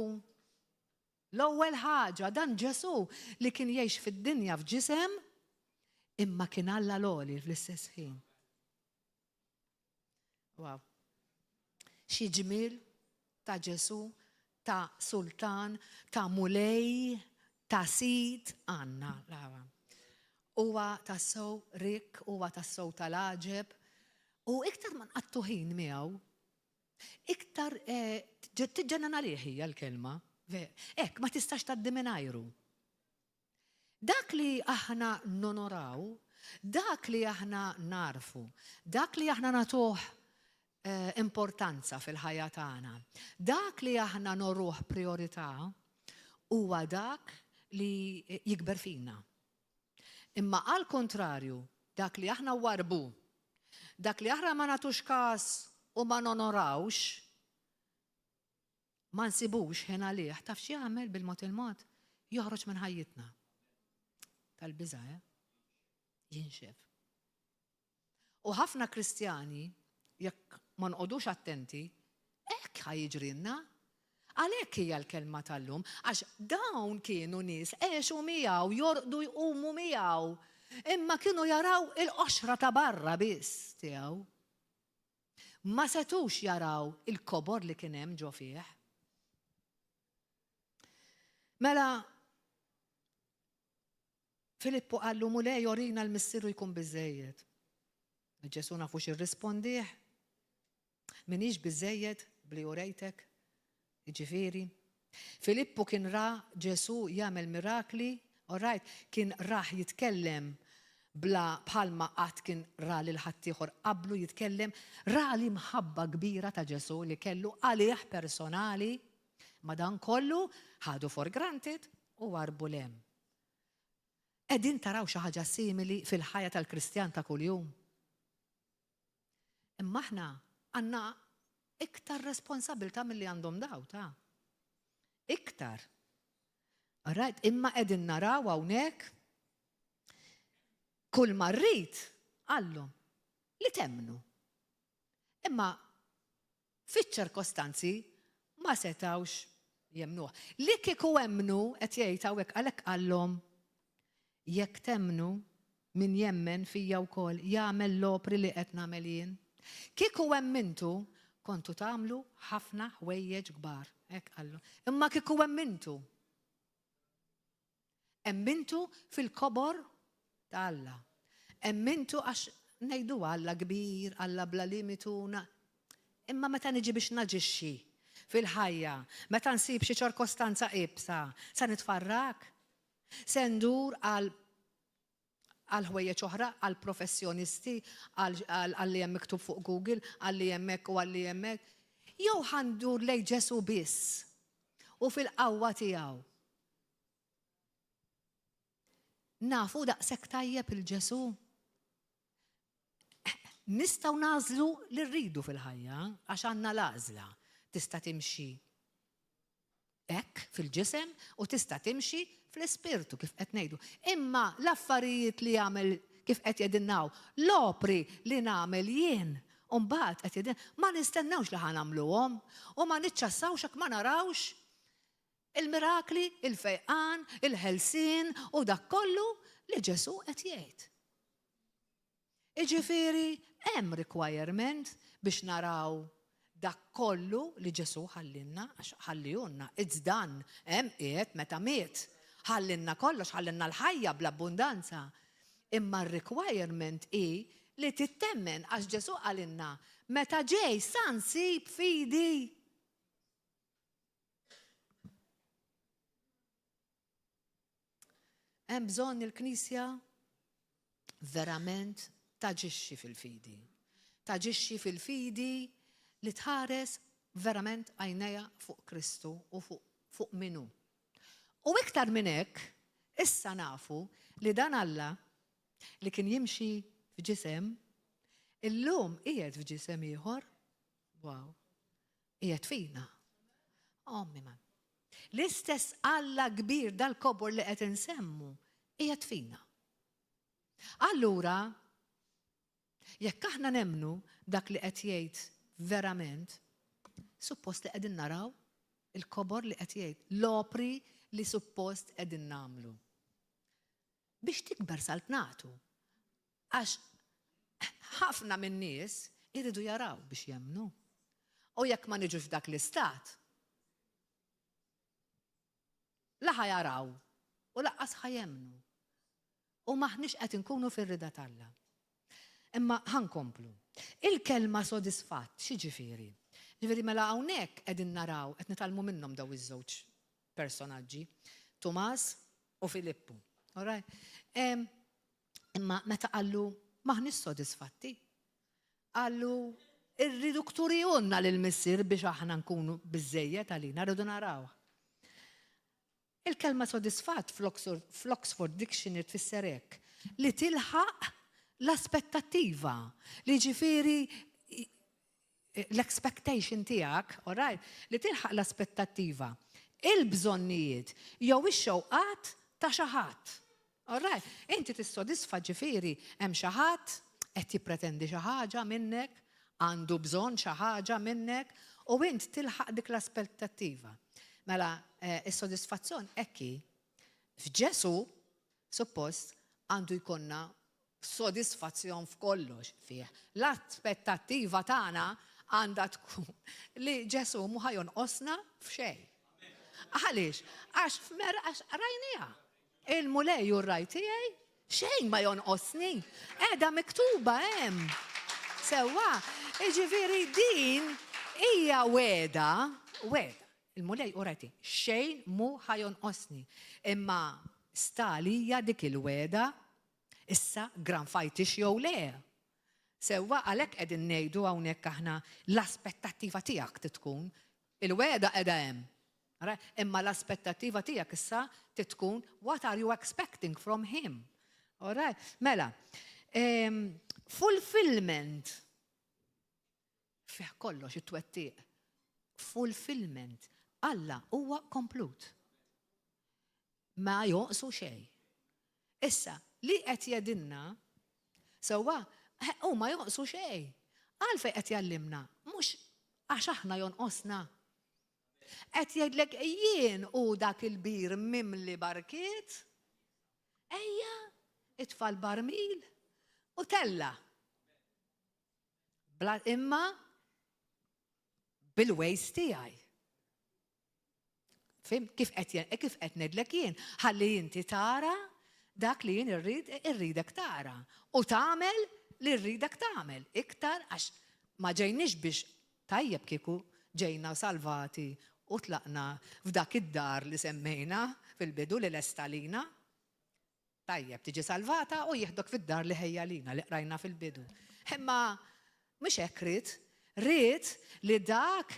Speaker 1: L-ewwel ħaġa dan Ġesu li kien jgħix fid-dinja f'ġisem imma kien Alla l-għoli fl-istess ħin. Wow. Xi ġmiel ta' Ġesu, ta' sultan, ta' mulej, ta' sid għandna. Huwa tassew rik, huwa tassew tal-aġeb, u iktar ma nqattu ħin miegħu, iktar tiġġenna liħ hija l-kelma. Ek, ma tistax taddi minajru. Dak li aħna nonoraw, dak li aħna narfu, dak li aħna natuħ importanza fil-ħajja tagħna, dak li aħna norruħ priorità, huwa dak li jikber fina. Imma għal kontrarju, dak li aħna warbu, dak li aħna ma natux kas u ma nonorawx, ma nsibux ħena liħ, taf xi jagħmel bil-mod il-mod, joħroġ minn ħajjitna. Tal-biża, jinxef. U ħafna Kristjani, jekk ma nqodux attenti, hekk ħajjiġrilna. Għalhekk hija l-kelma tal-lum, għax dawn kienu nies għexu miegħu, jorqdu jqumu miegħu, imma kienu jaraw il-qoxra ta' barra biss tiegħu. Ma setux jaraw il-kobor li kien hemm ġo fih. Mela, Filippu qallu mule jorina l-missieru jkun biżejjed. Ġesu nafu x'irrispondih. Minix biżejjed bli urejtek, jiġifieri. Filippu kien ra Ġesu jagħmel mirakli, orajt, kien raħ jitkellem bla bħalma qatt kien ra lil ħaddieħor qablu jitkellem, ra li mħabba kbira ta' Ġesu li kellu għalih personali, madan kollu ħadu for granted u warbu lem. Qegħdin taraw xi ħaġa simili fil-ħajja tal-Kristjan ta' kuljum. Imma aħna għandna iktar responsabilità milli għandhom daw ta' iktar. Rajt, imma qegħdin naraw hawnhekk kull marrit għallhom li temnu. Imma fiċ-ċirkostanzi ma setawx jemnuh. Li kieku emnu qed jgħid hawnhekk għalhekk qallhom jekk temnu min jemmen fija wkoll jagħmel l-opri li qed nagħmel jien. Kieku emmintu kontu tagħmlu ħafna ħwejjeġ kbar. Hekk qallhom. Imma kieku emmintu. Emmintu fil-kobor ta' Alla. Emmintu għax ngħidu Alla kbir, Alla bla limituna. Imma meta niġi biex naġixxi fil-ħajja, meta nsib xi ċirkostanza qibsa, se nitfarrak, se ndur għal ħwejjeġ oħra, għal professjonisti, għal li hemm miktub fuq Google, għal li hemmhekk u għal li hemmhekk. Jew ħandur lejn Ġesu biss u fil-qawwa tiegħu. Nafu daqshekk tajjeb il-Ġesu. Nistgħu nażlu li rridu fil-ħajja għax għandna l-għażla. Tista' timxi hekk fil-ġisem u tista' timxi fl-ispirtu kif qed ngħidu. Imma l-affarijiet li jagħmel kif qed jedinnaw, l-opri li nagħmel jien u mbagħad qed jedin ma nistennewx li ħanamluhom u ma niċċassawx hekk ma narawx il-mirakli, il-fejqan, il-ħelsien u dak kollu li Ġesu qed jgħid. Jiġifieri hemm requirement biex naraw dak kollu li Ġesu ħallinna, għax ħallihunna, it's done, hemm qiegħed meta miet. Ħallinna kollox, ħallinna l-ħajja bl-abbundanza. Imma r-requirement hi li tittemmen għax Ġesu għalinna meta ġej sa nsib fidi. Hemm bżonn il-Knisja verament taġixxi fil-fidi. Taġixxi fil-fidi li tħares verament għajnejha fuq Kristu u fuq minnu. U iktar minn hekk, issa nafu li dan Alla li kien jimxi f'ġisem, illum qiegħed f'ġisem ieħor, wow, qiegħed fina. Ommi man. L-istess Alla kbir dal-kobor li qed insemmu qiegħed fina. Allura, jekk aħna nemnu dak li qed jgħid verament, suppost li qegħdin naraw il-kobor li qed jgħid, l-opri li suppost qegħdin nagħmlu. Biex tikber salt nagħtu. Għax ħafna min-nies iridu jaraw biex jemmnu. U jekk ma niġux f'dak l-istat, la ħajaraw u laqqas ħajemnu. U maħniex qed inkunu fir-rida t'Alla. Imma ħankomplu. Il-kelma sodisfatt xi ġifieri? Ġifieri mela hawnhekk qegħdin naraw qed nitalmu minnhom daw iż-żewġ personaġġi, Tumas u Filippu. All right? Imma meta qallu maħniex sodisfatti. Qallu irridu kturijunna lill-missier biex aħna nkunu biżżejjed għalina, rridu narawha. Il-kelma sodisfatt fl-Oxford Dictionary tfisser hekk li tilħaq l-aspettattiva, li ġifieri l-expectation tiegħek, all right, li tilħaq l-aspettattiva, il-bżonnijiet jew ix-xewqat ta' xi ħadd. All right, inti tissodisfa ġifieri hemm xi ħadd qed jippretendi xi ħaġa minnek, għandu bżonn xi ħaġa minnek u int tilħaq dik l-aspettattiva. Mela, is-sodisfazzjon hekk f'Ġesu suppost għandu jkollna sodisfazzjon f'kollox fih. L-aspettattiva tagħna għandha tkun li Ġesu mhu ħajonqosna f'xejn. Għaliex? Għax rajniha. Il-mulej u r-raj tiegħi xejn ma jonqosni. Qiegħda miktuba hemm. Sewwa, jiġifieri din hija weda. Il-mulej u rajti, xejn mu ħajonqosni. Imma stalija dik il-weda, issa gran fajtix jew le. Sewwa għalhekk qegħdin ngħidu hawnhekk aħna l-aspettattiva tiegħek tkun il-weda qiegħda hemm. Imma l-aspettattiva tiegħek issa tkun what are you expecting from him? All right? Mela, fulfillment fih kollox it-twettiq. Fulfillment. Alla huwa komplut. Ma joqsu xejn. Issa, li qed jgħidilna sewwa huma joqsu xejn. Għalfejn qed jgħallimna, mhux għax aħna jonqosna. Qed jgħidlek jien u dak il-bir mimli barkiet, ejja itfal barmil u tella. Bla imma bil-wejs tiegħi. Fim, kif qed ngħidlek jien, ħalli inti tara dak li jien irridek tara u tagħmel li rridek tagħmel iktar għax ma ġejniex biex tajjeb kieku ġejna salvati u tlaqna f'dak id-dar li semmejna fil-bidu li l-estalina. Tajjeb tiġi salvata u jieħdok fid-dar li ħejjalina li qrajna fil-bidu. Imma mhux hekk rid li dak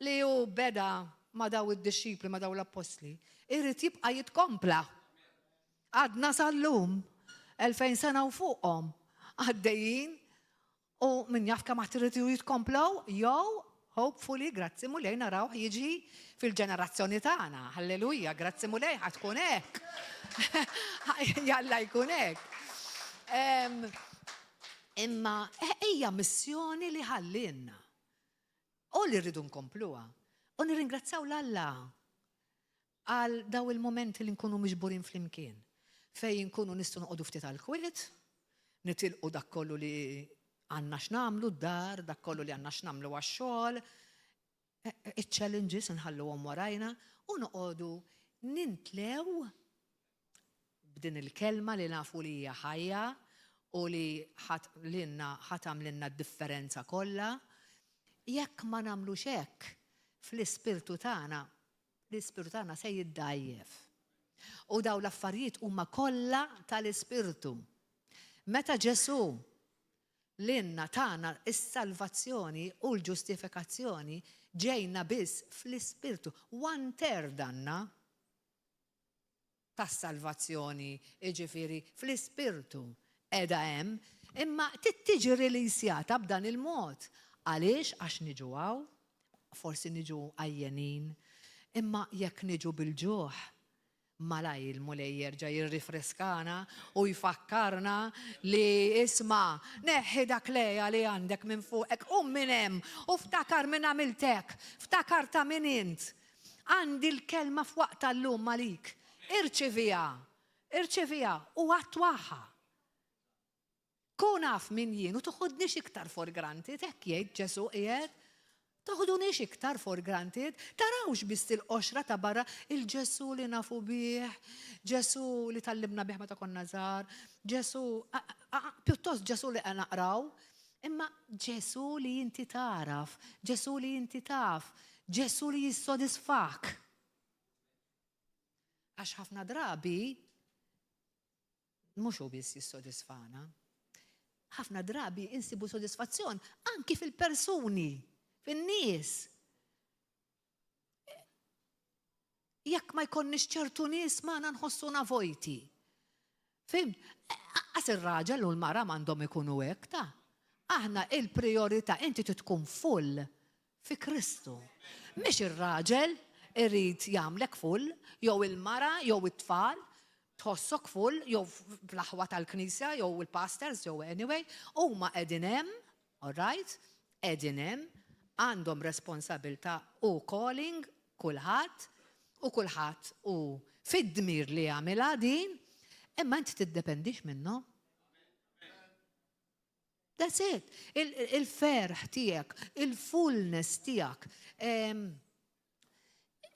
Speaker 1: li hu beda ma daw id-disċipli, ma daw l-apostli, irrid jibqa' jitkompla. Għadna sal-lum 2000 sena u fuqhom għaddejjin u min jaf kemm qatt irridu jitkomplaw jew hopefully grazzi mulej naraw jiġi fil-ġenerazzjoni tagħna. Halleluja, grazzi mulej ħad tkun hekk. Jalla jkun hekk. Imma hija missjoni li ħallinna. U li rridu nkompluha. U nirringrazzaw l-Alla għal daw il-momenti li nkunu miġburin flimkien. Fejn nkunu nistgħu noqogħdu ftit għall-kwiet, nitilqu dak kollu li għandna x'namlu d-dar, dak kollu li għandna x'namlu għax-xogħol, iċ-challenges nħalluhom warajna u noqogħdu nintlew b'din il-kelma li nafu li hija ħajja u li ħatamlilna d-differenza kollha. Jekk ma nagħmlux hekk fl-ispirtu tagħna, l-ispirtu tagħna se jiddajjef. U daw l-affarijiet huma kollha tal-ispirtu. Meta Ġesu lilna tagħna is-salvazzjoni u l-ġustifikazzjoni ġejna biss fl-ispirtu. 1/3 għandna tas-salvazzjoni, jiġifieri fl-ispirtu qiegħda hemm, imma tiġi rilisjata b'dan il-mod. Għaliex għax niġu hawn, forsi niġu għajjenin, imma jekk niġu bil-ġuħ, malaj il-mulej jerġa' jirrifreskana u jfakkarna li isma' neħħi dak leja li għandek minn fuqek u minn hemm u ftakar minn għamiltek, ftakar ta' minn int. Għandi l-kelma f'waqta llum għalik. Irċevija u għattwaħħa. Kun naf minn jien u toħodniex iktar for granted, hekk jgħid Ġesu qiegħed. Toħodunix iktar for granted, tarawx biss il-qoxra ta' barra il-Ġesu li nafu bih, Ġesu li tallibna bih meta konna żgħar, Ġesu, pjuttost Ġesu li naqraw, Imma Ġesu li inti taraf, Ġesu li inti taf, Ġesu li jissodisfak. Għax ħafna drabi, mhux hu biss jissodisfana, ħafna drabi insibu sodisfazzjon anki fil-persuni, fin-nies. Jekk ma jkollniex ċertu nies magħna nħossuna vojti. Fim, għas ir-raġel u l-mara m'għandhom ikunu hekk ta'. Aħna il-priorità inti tkun full fi Kristu. Mhix ir-raġel irid jagħmlek full, jew il-mara, jew it-tfal, tħossok full, jew fl-aħwa tal-Knisja, jew il-pastors, jew anyway, huma qegħdin hemm, all right, qegħdin hemm, għandhom responsabilità u calling kulħadd u kulħadd u fid-dmir li jagħmilha din, imma inti tiddependix minnhom. That's it. Il-ferħ tiegħek, il-fullness tiegħek,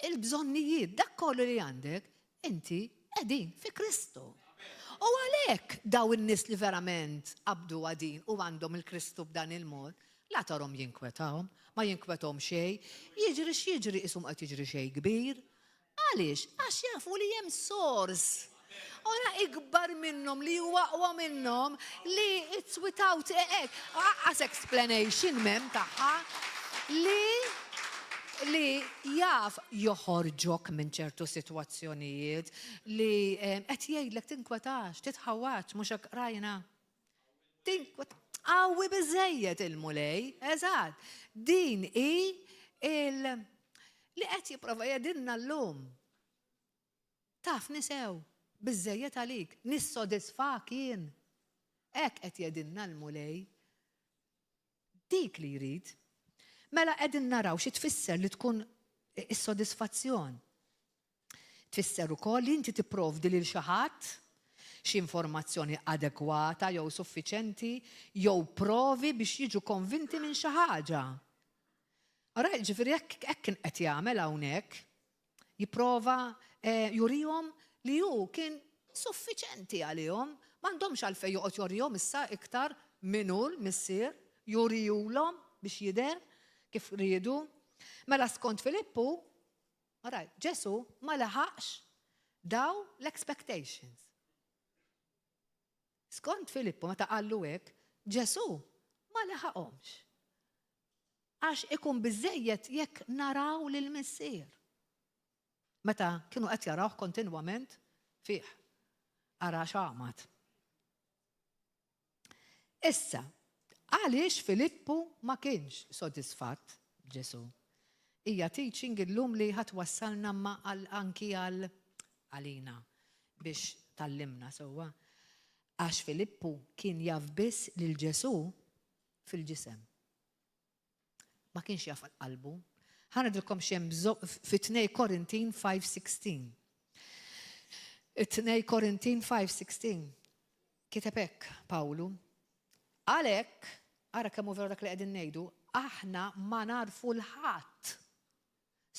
Speaker 1: il-bżonnijiet, dak kollu li għandek, inti qegħdin fi Kristu. U għalhekk daw in-nies li verament qabdu għadin u għandhom il-Kristu b'dan il-mod, la tarhom jinkwetawhom, ma jinkwetahom xejn, jiġri x'jiġri qishom qed jiġri xejn kbir. Għaliex? Għax jafu li hemm sors. Ora ikbar minnhom li huwa aqwa minnhom li it's without as explanation mem tagħha li jaf joħorġok minn ċertu sitwazzjonijiet li qed jgħidlek tinkwetax, titħawwax mhux hekk rajna. Qawwi biżejjed il-mulej, eżatt. Din hi li qed jipprova jgħidilna llum. Taf nisew, biżejjed għalik, nissodisfak jien. Hekk qed jgħidilna l-mulej. Dik li jrid. Mela qegħdin naraw xi tfisser li tkun is-sodisfazzjon. Tfisser ukoll li inti tipprovdi lil xi ħadd xi informazzjoni adekwata jew suffiċenti jew provi biex jiġu konvinti minn xi ħaġa. Ara ġifieri hekk kien qed jagħmel hawnhekk, jipprova jurihom li hu kien suffiċenti għalihom, m'għandhomx għalfejn joqgħod jorihom issa iktar min hu l-missier, jurihulhom biex jidher kif riedu. Mela skont Filippu, ara Ġesu ma laħaqx daw l-expectations. Skont Filippu meta qallu hekk, Ġesu ma laħaqhomx. Għax ikun biżejjed jekk naraw lill-missier. Meta kienu qed jarawh kontinwament fih ara x'għamad. Issa, għaliex Filippu ma kienx sodisfatt Ġesu. Hija teaching illum li ħatwassalna ma anki għalina biex tallimna sewwa. Għax Filippu kien jaf biss lil Ġesu fil-ġisem. Ma kienx jaf qalbu. Ħanedilkom xemm fi 2 Korintin 5:16. 2 Korintin 5:16. Kiteb hekk Pawlu. Għalhekk, ara kemm hu veru dak li qegħdin ngħidu, aħna ma narfu l-ħadd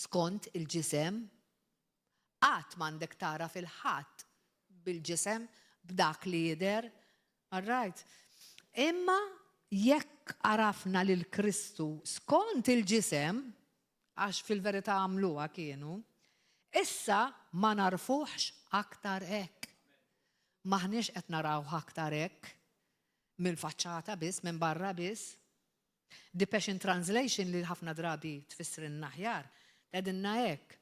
Speaker 1: skont il-ġisem, qatt m'għandek tara fil-ħadd bil-ġisem b'dak li jidher. All right. Imma jekk arafna lil Kristu skont il-ġisem, għax fil-verità għamluha kienu, issa ma narfuħx aktar hekk. Maħniex qed narawh aktar hekk mill-faċċata biss, minn barra biss. The Passion Translation li ħafna drabi tfisser in-naħjar, qegħdinna hekk.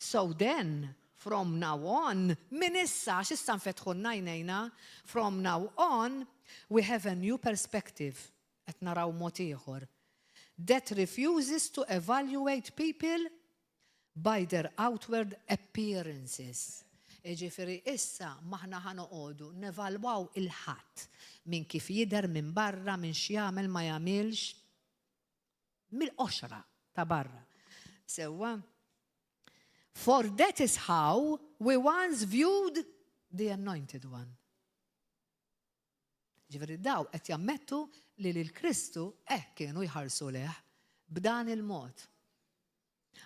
Speaker 1: So then, from now on, min issa x'issa nfetħu n-najnejna, from now on, we have a new perspective, qed naraw mod ieħor, that refuses to evaluate people by their outward appearances. Ġifieri issa maħna ħanoqogħdu nevalwaw il-ħadd minn kif jidher minn barra, minn x'jagħmel ma jagħmilx, mill-qoxra ta' barra. Sewwa, for that is how we once viewed the Anointed One. Ġifieri daw qed jammettu li lil Kristu kienu jħarsu leh b'dan il-mod.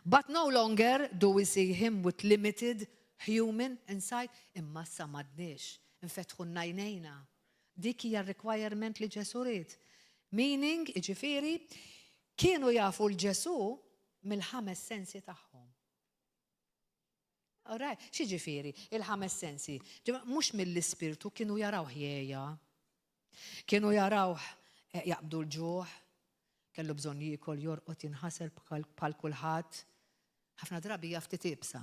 Speaker 1: But no longer do we see him with limited human insight, imma sa m'għadniex infetħu n-najnejna. Dik hija requirement li Ġesu ried. Meaning, ġifiri, kienu jafu l-Ġesu mill-5 sensi tagħhom. Alright, xi ġifieri il-5 sensi? Mhux mill-ispirtu kienu jaraw ħjejja, kienu jaraw jaqbdu l-ġuħ, kellu bżonn jiekol jorqod jinħasel bħal kulħadd. Ħafna drabi jaf titibsa.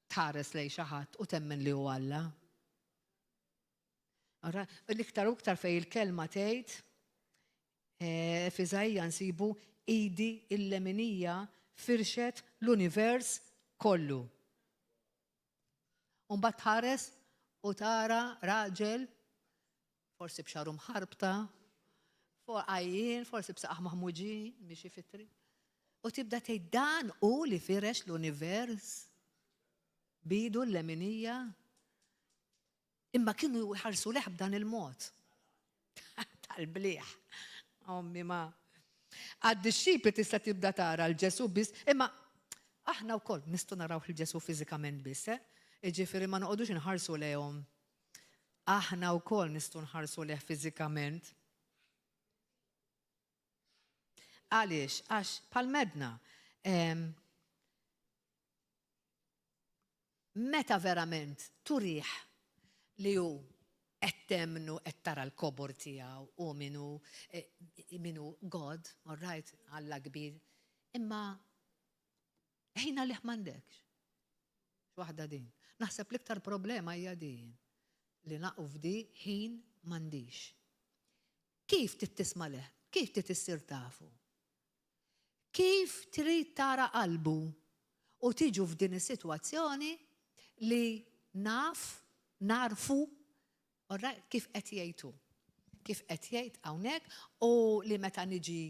Speaker 1: Tħares lejn xi ħadd u temmen li hu Alla. L-iktar u iktar fejn il-kelma tgħid f'Iżajja nsibu idi il-leminija firxet l-univers kollu. Mbagħad tħares u tara raġel forsi b'xaru mħarbta, għajjin, forsi b'saqaħ maħmuġin, miexi fitri. U tibda tgħid dan hu li firex l-univers. Bidu l-leminija. Imma kienu jħarsu leħ b'dan il-mod. Tal-bliħ. Ommi ma. Għad-disċipli tista' tibda tara l-Ġesu biss, imma aħna wkoll nistgħu naraw il-Ġesu fiżikament biss, Ġifieri ma noqogħdux inħarsu lejhom. Aħna wkoll nistgħu nħarsu lejh fiżikament. Għaliex, għax bħal-medna, meta verament turiħ li hu qed temnu qed tara l-kobor tiegħu u minu God, all right, Alla kbir, imma ħina liħ m'għandekx. Waħda din. Naħseb l-iktar problema hija din li naqgħu f'di ħin m'għandix. Kif tittisma' leh? Kif titissir tafu? Kif trid tara qalbu u tiġu f'din is-sitwazzjoni li narfu kif qed jgħidu. Kif qed jgħid hawnhekk u li meta niġi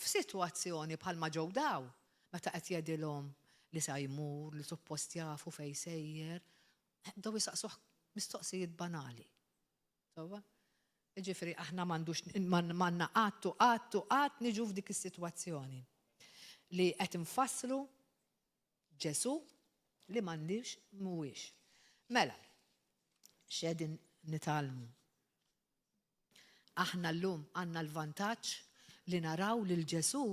Speaker 1: f'sitwazzjoni bħalma ġew daw, meta qed jgħidilhom li sa jmur, li suppost jafu fejn sejjer, daw jisaqsuh mistoqsijiet banali. Ġifieri aħna m'għandna qatt niġu f'dik is-sitwazzjoni li qed infasslu Ġesu li m'għandix mhuwiex. Mela, x'qegħdin nitgħallmu. Aħna llum għandna l-vantaġġ li naraw lil Ġesu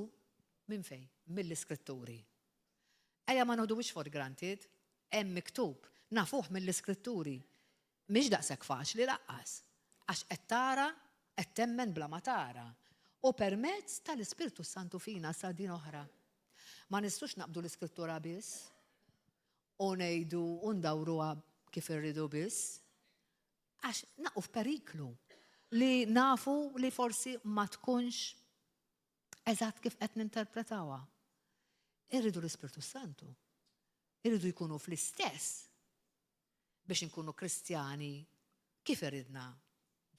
Speaker 1: minn fejn? Mill-Iskritturi. Ejja ma nħoduwix for granted, hemm miktub, nafuh mill-Iskritturi. Mhix daqshekk faċli laqqas, għax qed tara, qed temmen bla ma tara. U permezz tal-Ispirtu Santu fina sa din oħra. Ma nistgħux naqbdu l-Iskrittura biss u ngħidu u ndawruha kif irridu biss, għax naqgħu f'periklu li nafu li forsi ma tkunx eżatt kif qed ninterpretawha. Irridu l-Ispirtu Santu. Irridu jkunu fl-istess biex inkunu Kristjani kif iridna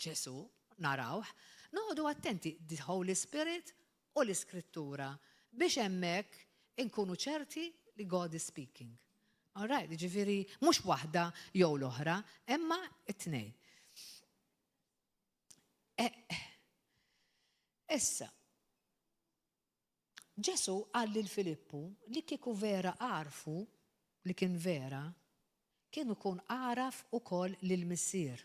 Speaker 1: Ġesu narawh. Noqogħdu attenti the Holy Spirit u l-Iskrittura biex hemmhekk inkunu ċerti li God is speaking. All right, ġifieri mhux waħda jew l-oħra, imma t-tnejn. Issa, Ġesu qal lil Filippu li kieku vera għarfu li kien vera, kienu kun għaraf ukoll lill-Missier.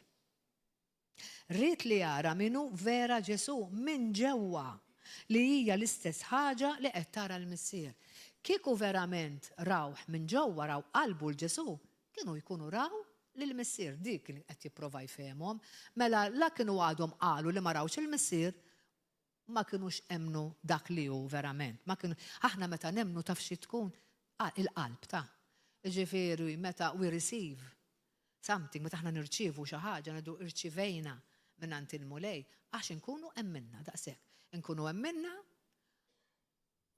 Speaker 1: Rrid li jara minnu vera Ġesu minn ġewwa li hija l-istess ħaġa li qed tara l-Missier. Kieku verament rawh minn ġewwa raw qalbu l-Ġesu, kienu jkunu raw lill-Missier dik li qed jipprova jfehmhom, mela la kienu għadhom qalu li ma rawx il-Missier ma kienux emnu dak li hu verament. Aħna meta nemnu taf xi tkun il-qalb ta'. Ġifieri meta we receive something, meta aħna nirċievu xi ħaġa ngħidu irċivejna mingħand il-mulej, għax inkunu hemminna daqshekk. Inkunu hemminna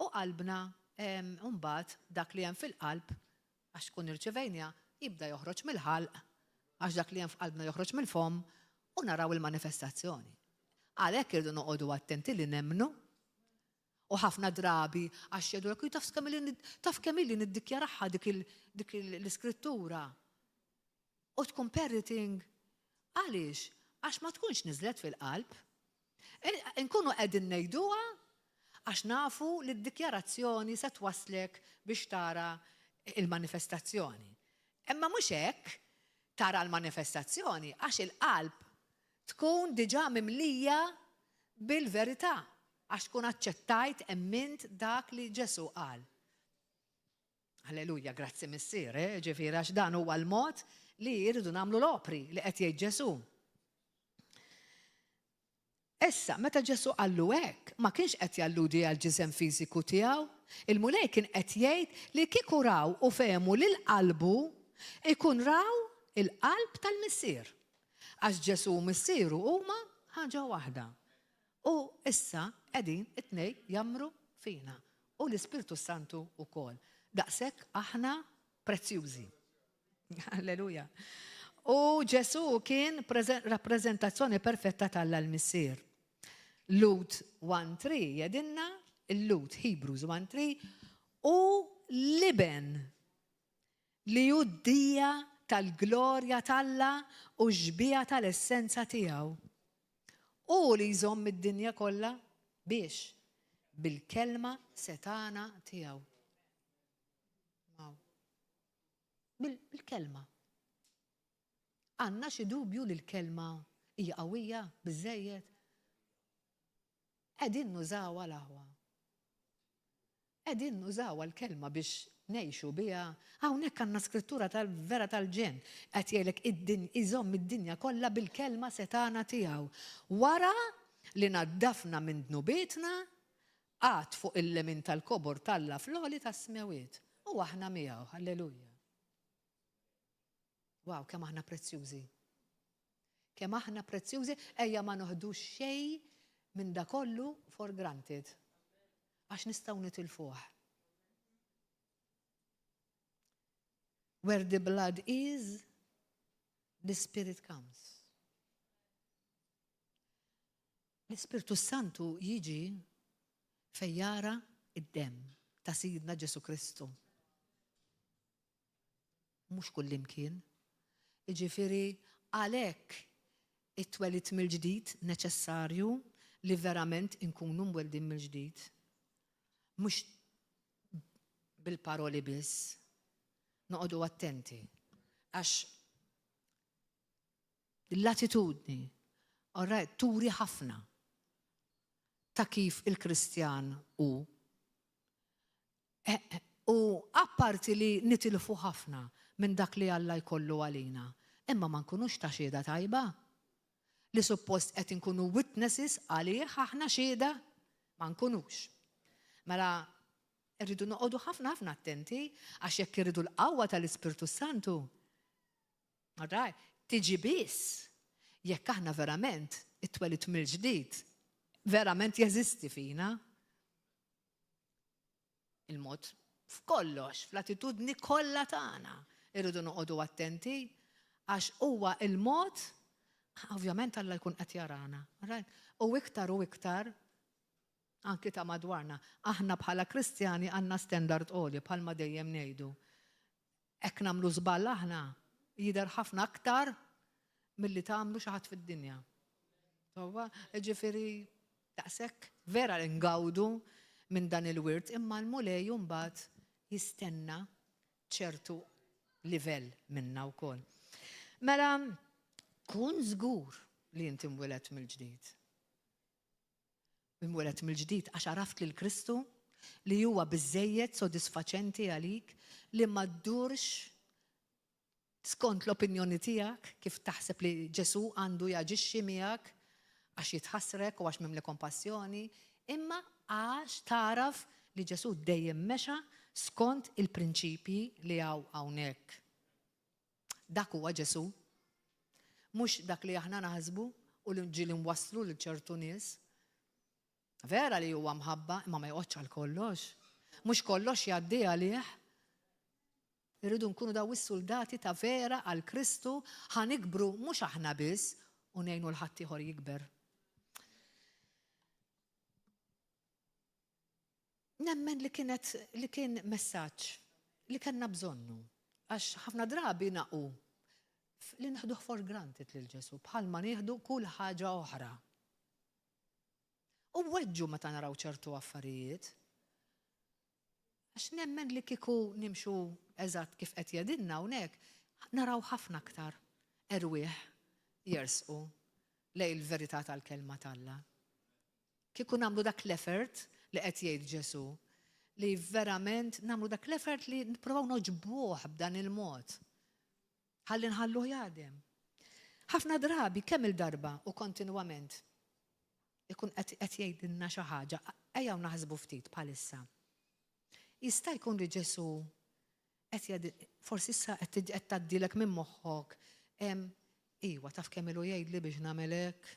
Speaker 1: u qalbna mbagħad dak li hemm fil-qalb għax tkun irċivejna jibda joħroġ mill-ħalq, għax dak li hemm f'qalbna joħroġ mill-fom u naraw il-manifestazzjoni. Għalhekk irdu noqogħdu attenti li nemmnu u ħafna drabi għax jgħidu taf kemm illi niddikjaraħħa dik l-Iskrittura. U tkun parroting għaliex? Għax ma tkunx niżlet fil-qalb. Nkunu qegħdin ngħiduha għax nafu li d-dikjarazzjoni se twaslek biex tara il-manifestazzjoni. Imma mhux hekk tara l-manifestazzjoni għax il-qalb tkun diġà mimlija bil-verità għax tkun aċċettajt emmint dak li Ġesu qal. Alleluja, grazzi missier, ġifieri għax dan huwa l-mod li jridu nagħmlu l-opri li qed jgħid Ġesu. Issa, meta Ġesu qallu hekk, ma kienx qed jalludi għal ġisem fiżiku tiegħu, il-mulej kien qed jgħid li kieku raw u fehmu lil qalbu ikun raw il-qalb tal-missier. Għax Ġesu u missieru huma ħaġa waħda. U issa qegħdin it-tnejn jamru fina. U l-Ispirtu Santu wkoll. Daqshekk aħna prezzjużi. Alleluja. U Ġesu kien rappreżentazzjoni perfetta tal-missier. Lut 1:3 jedinna, il-Lut Hebrews 1:3 u liben li juddija tal-glorja talla u ġbija tal-essenza tiegħu. U li jżomm id-dinja kollha biex bil-kelma setana tiegħu. Bil-kelma. Għandna xi dubju li l-kelma hija qawwija biżżejjed. Qegħdin nużawha l-aħwa. Qegħdin nużawha l-kelma biex ngħixu biha. Hawnhekk għandna skrittura tal-vera tal-ġen qed jgħidlek iżomm id-dinja kollha bil-kelma setana tiegħu. Wara li naddafna minn dnubietna għad fuq il-lemin tal-kobor talla fl-għoli tas-smewiet. U aħna miegħu, halleluja. Wow, kemm aħna prezzjużi. Kemm aħna prezzjużi, ejja ma noħdux xejn minn da kollu for granted. Għax nistgħu nitilfuh. Where the blood is, the Spirit comes. L-Ispirtu Santu jiġi fejn jara id-demm ta' Sidna Ġesu Kristu. Mhux kullimkien. Jiġifieri għalhekk it-twelid mill-ġdid neċessarju li verament inkunu mweldin mill-ġdid. Mhux bil-paroli biss. Noqogħdu attenti. Għax l-attitudni turi ħafna ta' kif il-Kristjan hu. U apparti li nitilfu ħafna minn dak li Alla jkollu għalina, imma ma nkunux ta' xieda tajba. Li suppost qed inkunu witnesses għalih aħna xieda ma nkunux. Mela irridu noqogħdu ħafna attenti għax jekk irridu l-qawwa tal-Ispirtu Santu. Tiġi biss jekk aħna verament it-twelid mill-ġdid verament jeżisti fina. Il-mod f'kollox, fl-attitudni kollha tagħna irridu noqogħdu attenti għax huwa il-mod ovvjament Alla jkun qed jarana. U iktar anki ta' madwarna. Aħna bħala Kristjani għandna standard għoli bħalma dejjem ngħidu. Hekk nagħmlu żball aħna jidher ħafna aktar milli tagħmlu xi ħadd fid-dinja. Ġifieri daqshekk vera ngawdu minn dan il-wirt imma l-mulej mbagħad jistenna ċertu livell minna wkoll. Mela kun żgur li inti mweled mill-ġdid. Mweled mill-ġdid għax għaraft lil Kristu li huwa biżżejjed sodisfaċenti għalik li ma ddurx skont l-opinjoni tiegħek kif taħseb li Ġesu għandu jaġixxi miegħek għax jitħassrek u għax mimli kompassjoni, imma għax taraf li Ġesu dejjem mexa skont il-prinċipji li hawnhekk. Dak huwa Ġesu. Mhux dak li aħna naħsbu u li ġieli nwasslu lil ċertu nies. Vera li huwa mħabba, imma ma jqgħodx għal kollox. Mhux kollox jgħaddi għalih. Irridu nkunu daw is-soldati ta' vera għal Kristu ħanikbru mhux aħna biss u ngħinu l-ħadd ieħor jikber. Nemmen li kien messaġġ li kellna bżonnu għax ħafna drabi naqu li naħduh for granted lil Ġesu bħalma nieħdu kull ħaġa oħra. U weġġu meta naraw ċertu affarijiet. Għax nemmen li kieku nimxu eżatt kif qed jgħidilna hawnhekk naraw ħafna aktar erwieħ jersqu lejn il-verità tal-kelma t'Alla. kieku nagħmlu dak l-effort li qed jgħid Ġesu, li verament nagħmlu dak l-effort li nippruvaw noġbuh b'dan il-mod. Ħalli nħalluh jaħdem. Ħafna drabi kemm il-darba u kontinwament ikun qed jgħidilna xi ħaġa, ejjew naħsbu ftit bħalissa. Jista' jkun li Ġesu forsi issa qed tgħaddilek minn moħħok, iwa taf kemm ilu jgħidli biex nagħmel hekk,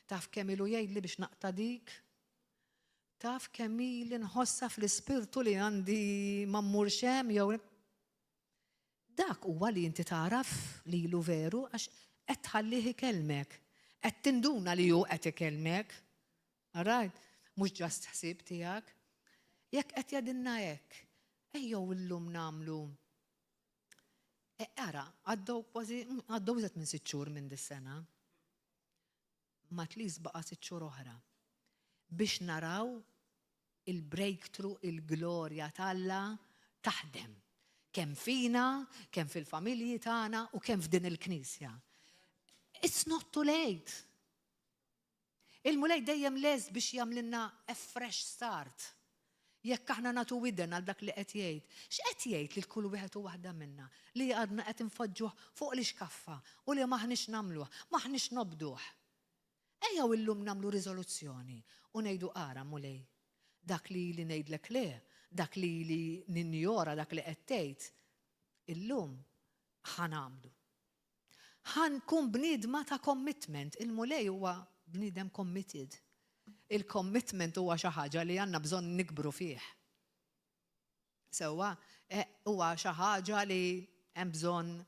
Speaker 1: taf kemm ilu jgħidli biex naqta' dik, taf kemm ili nħossa fl-ispirtu li għandi ma mmurx hemm jew dak huwa li inti taraf li ilu veru għax qed tħallih ikelmek, qed tinduna li hu qed ikelmek. Alright, mhux ġast ħsieb tiegħek. Jekk qed jgħidilna hekk, ejjew illum nagħmlu. Ara, għaddew iżgħet minn 6 xhur minn dis-sena. Ma tliż baqa' 6 xhur oħra biex naraw il-breakthrough, il-glorja t'Alla taħdem. Kemm fina, kemm fil-familji tagħna u kemm f'din il-Knisja. It's not too late. Il-mulej dejjem les biex jagħmlilna a fresh start. Jekk aħna nagħtu widen għal dak li qed jgħid. X'qed jgħid lil kull wieħed u waħda minna li għadna qed infoġġuh fuq l-iskaffa u li maħniex nagħmluh, maħniex nobduh. Ejjew illum nagħmlu riżoluzzjoni u ngħidu ara mulej. Dak li ngħidlek le, dak li ninjora dak li qed tgħid, illum ħanamlu. Ħankun bniedma ta' commitment, il-mulej huwa bniedem committed. Il-commitment huwa xi ħaġa li għandna bżonn nikbru fih. Sewwa huwa xi ħaġa li hemm bżonn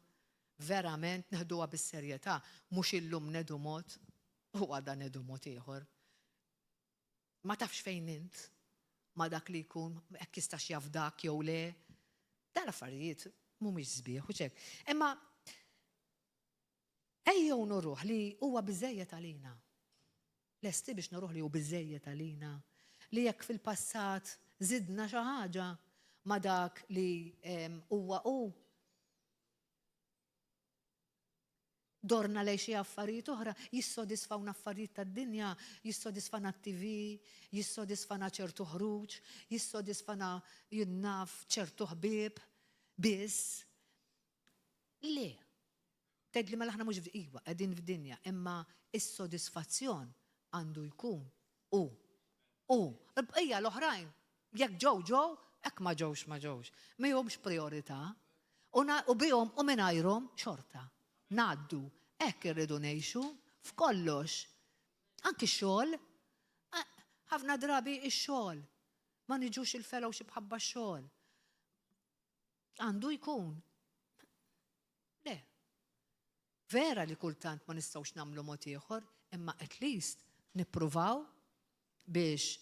Speaker 1: verament neħduha bis-serjetà, mhux illum nedu mod, huwa dan nedu mod ieħor. Ma tafx fejn int, ma dak li jkun hekk jistax jaf dak jew le, dan affarijiet mhumiex sbieħ u hekk. Imma ejjew nuruh li huwa biżejjed għalina. Lesti biex nuruh li hu biżejjed għalina. Li jekk fil-passat żidna xi ħaġa ma dak li huwa hu. Dorna lejn xi affarijiet oħra, jissodisfawna affarijiet tad-dinja, jissodisfana t-TV, jissodisfana ċertu ħruġ, jissodisfana jinnaf ċertu ħbieb, biss. Le, tgħidli mela aħna mhux iwa qegħdin f'dinja, imma is-sodisfazzjon għandu jkun hu. L-bqija l-oħrajn, jekk ġew, hekk ma ġewx. Mihomx priorità. U bihom u mingħajrhom xorta. Ngħaddu, hekk irridu ngħixu f'kollox. Anki x-xogħol, ħafna drabi x-xogħol. Ma niġux il-fellowship bħabba x-xogħol. Għandu jkun. Le. Vera li kultant ma nistgħux nagħmlu mod ieħor, imma at least nippruvaw biex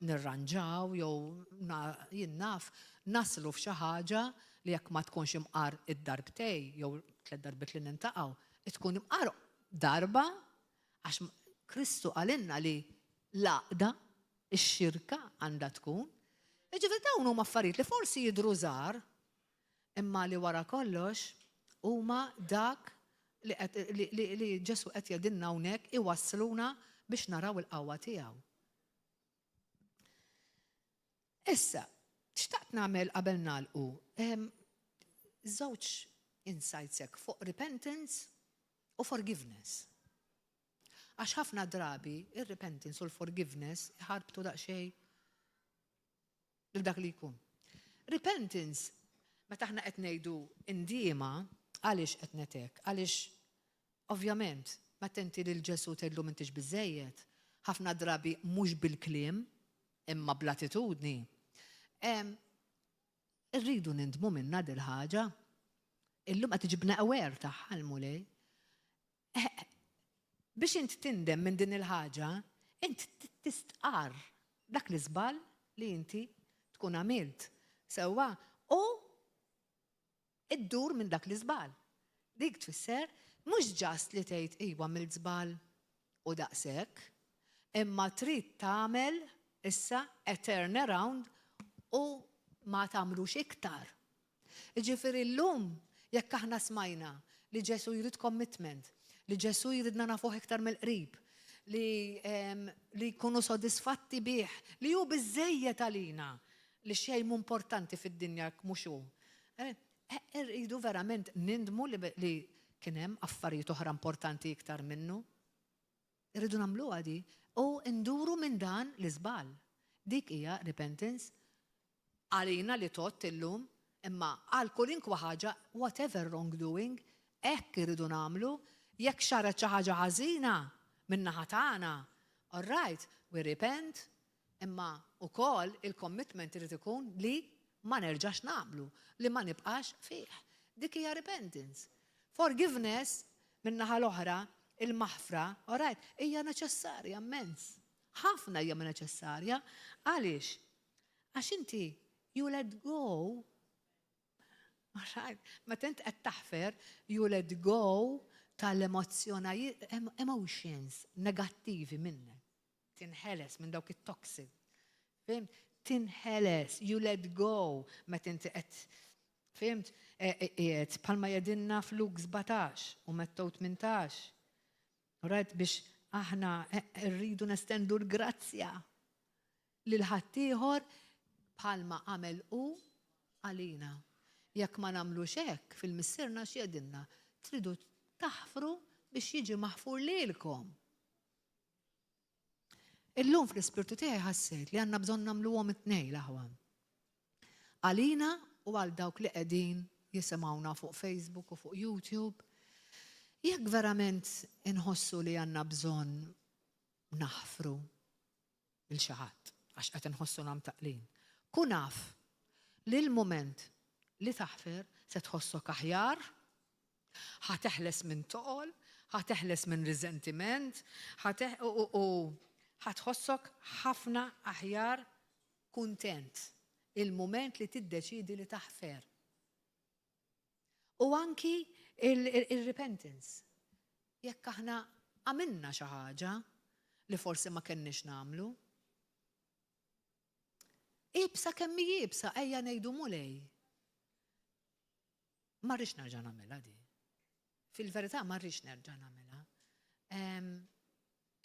Speaker 1: nirranġaw jew jinnaf naslu f'xi ħaġa li jekk ma tkunx imqar id-darbtej jew 3 darbit li nintaqgħu, tkun imqar darba għax Kristu għalinna li l-għaqda, ix-xirka għandha tkun. Ġifieri dawn huma affarijiet li forsi jidhru żgħar, imma li wara kollox huma dak li Ġesu qed jgħidilna hawnhekk iwassluna biex naraw il-qawwa tiegħu. Issa, xtaqt nagħmel qabel nagħlqu żewġ insights hekk fuq repentance u forgiveness. Għax ħafna drabi ir-repentance u l-forgiveness ħarbtu daqsxejn lil dak li jkun. Repentance, meta aħna qed ngħidu indiema għaliex qed netek, għaliex ovvjament meta inti lil Ġesu tgħidlu m'intix biżejjed, ħafna drabi mhux bil-kliem imma bl-attitudni. Irridu nindmu minna dil ħaġa, illum qed tiġibna aware tagħha l-mulej. Biex inti tindem minn din il-ħaġa, inti tistqar dak li żball li inti tkun għamilt. Sewwa u iddur minn dak li żball. Dik tfisser mhux ġast li tgħid iwa mill-żball u daqshekk, imma trid tagħmel issa a turnaround u ma tagħmlux iktar. Jiġifieri llum jekk aħna smajna li Ġesu jrid commitment, li Ġesu jridna nafuh iktar mill-qrib, li jkunu sodisfatti bih, li hu biżejjed għalina li xej importanti fid-dinja mhux hu. Irridu verament nindmu li kien hemm affarijiet oħra importanti iktar minnu. Irridu nagħmlu għadi u nduru minn dan l-iżbal. Dik hija repentance għalina li tot illum, imma għal kulinkwa ħaġa, whatever wrongdoing, hekk irridu nagħmlu, jekk xaret xi ħaġa ħażina min-naħa tagħna. All right, we repent, imma wkoll il-commitment irid ikun li ma nerġax nagħmlu, li ma nibqax fih. Dik hija repentance. Forgiveness min-naħa l-oħra, il-maħfra, all right, hija neċessarja immens. Ħafna hija neċessarja. Għaliex? Għax inti you let go. Meta int qed taħfer, you let go tal-emozzjonajiet, emotions negattivi minnek. Tinħeles minn dawk it-toxic. Fimt? Tinħeles, you let go. Meta inti qed, fimt? Palma jedinna f'Luk 17 u Mattaw 18. Right, biex aħna rridu nestendu l-grazzja lil ħaddieħor bħalma għamel u għalina. Jekk ma nagħmlux hekk fil-missierna x'jedinna, tridu taħfru biex jiġi maħfur lilkom. Illum fl-ispirtu tiegħi ħassejt li għandna bżonn nagħmluhom it-tnejn l-aħwa. Għalina u għal dawk li qegħdin jisimgħuna fuq Facebook u fuq YouTube. Jekk verament inħossu li għandna bżonn naħfru il xi ħadd għax qed inħossu taqlin. Kun naf li l-mument li taħfer se tħossok aħjar, ħateħles minn toqol, ħateħles minn riżentiment, ħatħossok ħafna aħjar kuntent il-mument li tiddeċidi li taħfer. U anki il-repentance. Jekk aħna għamilna xi ħaġa li forsi ma kenniex nagħmlu, ibsa kemm jibsa ejja ngħidu mulej. Ma rridx nerġa' nagħmilha di. Fil-verità ma rridx nerġa' nagħmilha.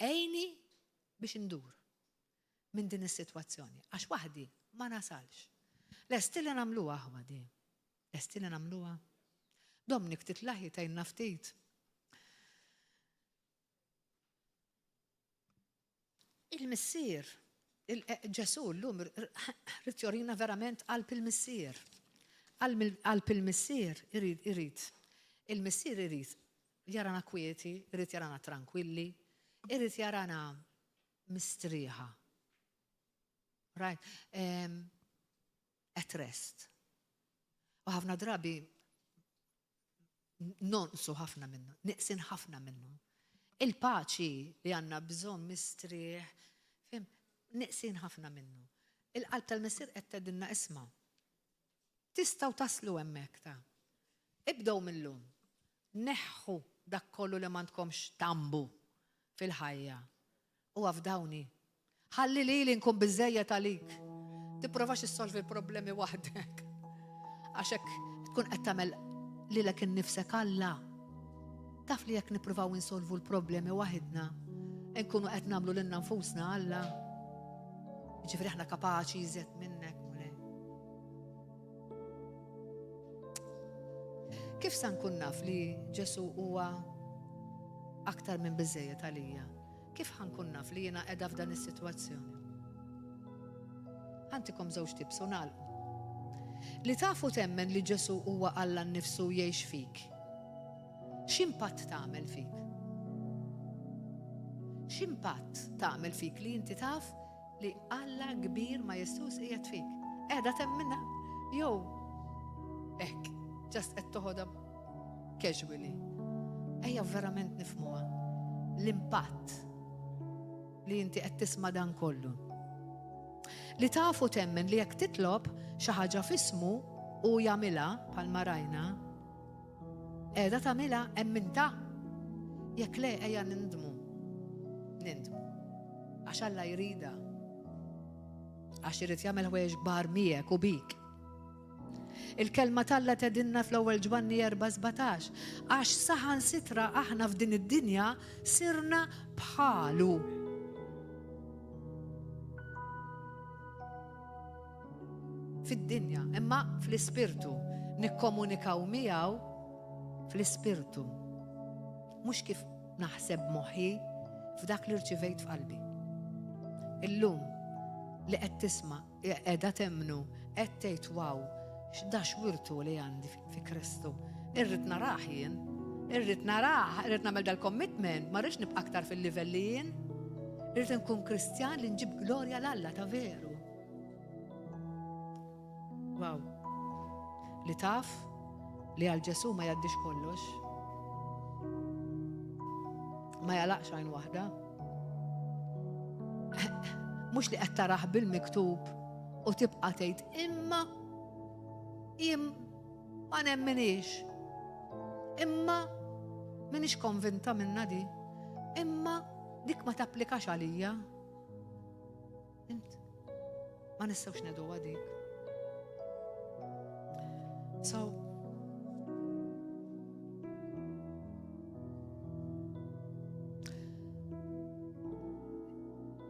Speaker 1: Ejni biex indur minn din is-sitwazzjoni għax waħdi ma nasalx. Lesti li nagħmluha aħwa di. Lesti li nagħmluha. Domnik titlaħi tajna ftit. Il-missier, Ġesu llum rrid jorina verament qalb il-missier. Qalb il-missier irid. Il-missier irid jarana kwieti, irid jarana tranquilli, irid jarana mistrieħa. Right? At rest. U ħafna drabi nonsu ħafna minnu, niqsin ħafna minnu. Il-paċi li għanna bżon mistrieħ, niqsin ħafna minnu. Il-qalb tal-missier qed tgħidilna isma'. Tistgħu taslu hemmhekk ta'. Ibdew millum. Neħħu dak kollu li m'għandkomx tambu fil-ħajja. U għafdawni. Ħalli li nkun biżejjed għalik. Tipprovax issolvi l-problemi waħdek. Għax hekk tkun qed tagħmel lilek innifsek Alla. Taf li jekk nippruvaw insolvu l-problemi waħedna, nkunu qed nagħmlu lilna nfusna Alla. Ġifieri aħna kapaċi iżjed minnek. Kif sa nkun naf li Ġesu huwa aktar minn biżejjed għalija? Kif ħankun naf li jiena qiegħda f'dan is-sitwazzjoni? Ħantikom żewġ tips u nagħlqu. Li tafu temmen li Ġesu huwa Alla nnifsu jgħix fik. X'impatt tagħmel fik? X'impatt tagħmel fik li inti taf li Alla kbir ma Jessus qiegħed fik? Qiegħda temminha jew hekk just qed toħodha casually. Ejja verament nifhmuha. L-impatt li inti qed tisma' dan kollu. Li tafu temmen li jekk titlob xi ħaġa f'ismu u jagħmilha bħalma rajna, qiegħda tagħmilha hemm minta. Jekk le ejja nindmu. Għax Alla jrida. Għax irid jagħmel ħwejjeġ kbar miegħek u bik. Il-kelma Alla tedinna fl-ewwel Ġwanni 4:17 għax saħan sitra aħna f'din id-dinja sirna bħalu. Fid-dinja, imma fl-ispirtu nikkomunikaw miegħu fl-ispirtu. Mhux kif naħseb moħħi f'dak li rċivejt f'qalbi. Illum li qed tisma' qiegħda temnu qed tgħid waw x'dax wirtu li għandi fi Kristu. Irrid narah jien, irrid nagħmel dal-commitment, ma rridx nibqa' aktar fil-livell li jien. Irrid nkun Kristjan li nġib glorja l-Alla ta' veru. Wow. Li taf li għal Ġesu ma jaddix kollox. Ma jalaqx għajn waħda. Mhux li qed taraħ bil-miktub u tibqa' tgħid imma jien ma nemminix. Imma minix konvinta minna di. Imma dik ma tapplikax għalija. Ma nistgħux neduha dik. So,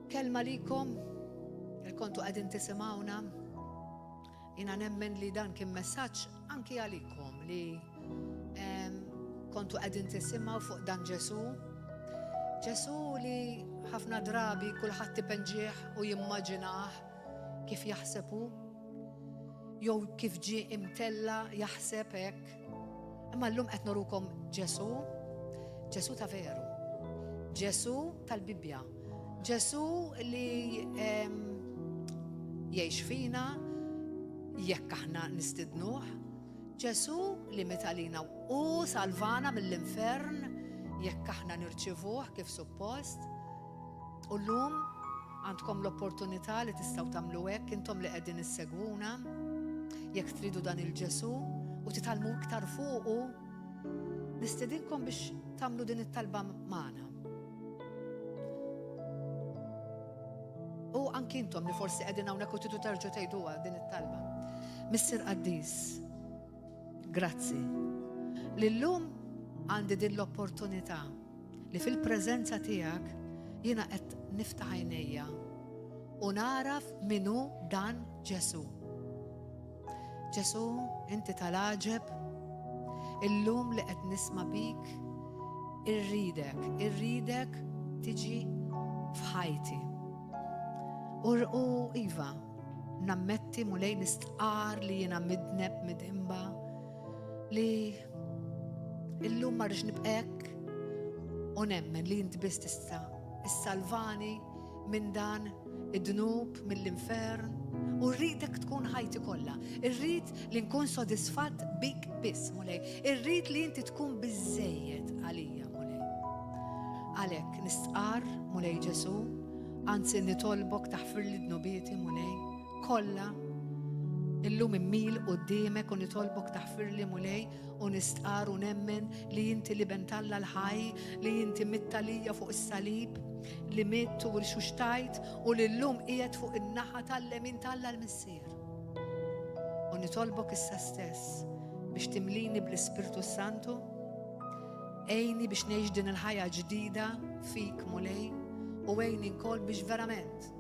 Speaker 1: kelma likom, il-kontu għadin tisimawna, jina nemmen li dan kien messaġġ anki għalikom li kontu għadin tisimaw fuq dan Ġesu. Ġesu li ħafna drabi kulħadd tipenġieħ u jimmaġinaħ kif jaħsebu, jew kif ġie imtella jaħseb hekk. Imma llum qed nurukom Ġesu, Ġesu ta' veru. Ġesu tal-Bibbja. Ġesu li jgħix fina jekk aħna nistidnuh. Ġesu li metalina u salvana mill-infern jekk aħna nirċivuh kif suppost. U llum għandkom l-opportunità li tistgħu tagħmlu hekk intom li qegħdin issegwuna. Jekk tridu dan il-Ġesu u titalmu iktar fuqu, nistedinkom biex tagħmlu din it-talba magħna. U anki intom li forsi qegħdin hawnhekk u tidu terġgħu tgħiduha din it-talba. Mister Qaddis, grazzi. Li llum għandi din l-opportunità li fil-preżenza tiegħek jiena qed niftaħ għajnejja u naraf minnu dan Ġesu. Ġesu, inti tal-aġeb, illum li qed nisma' bik, irridek tiġi f'ħajti. U iva, nammetti mulej nistqar li jiena midneb midimba li illum ma rridx nibqek u nemmen li inti biss tista' issalvani minn dan id-dnub mill-infern. U rridek tkun ħajti kollha. Irrid li nkun sodisfatt bik biss, mulej. Irrid li inti tkun biżejjed għalija, mulej. Għalhekk nistqar, mulej Ġesu, anzi nitolbok taħfir li dnubieti, mulej, kollha. Illum immil quddiemek u nitolbok taħfir li mulej u nistqar u nemmen li inti li bentalla l-ħaj, li inti mittalija fuq is-salib, li mittu u l-xuxtajt u li l-lum qiegħed fuq in-naħa tal-lemin Alla l-Missier. U nitolbok issa stess biex timlini bl-Ispirtu Santu, ejni biex ngħix din il-ħajja ġdida fik mulej u ejni nkoll biex verament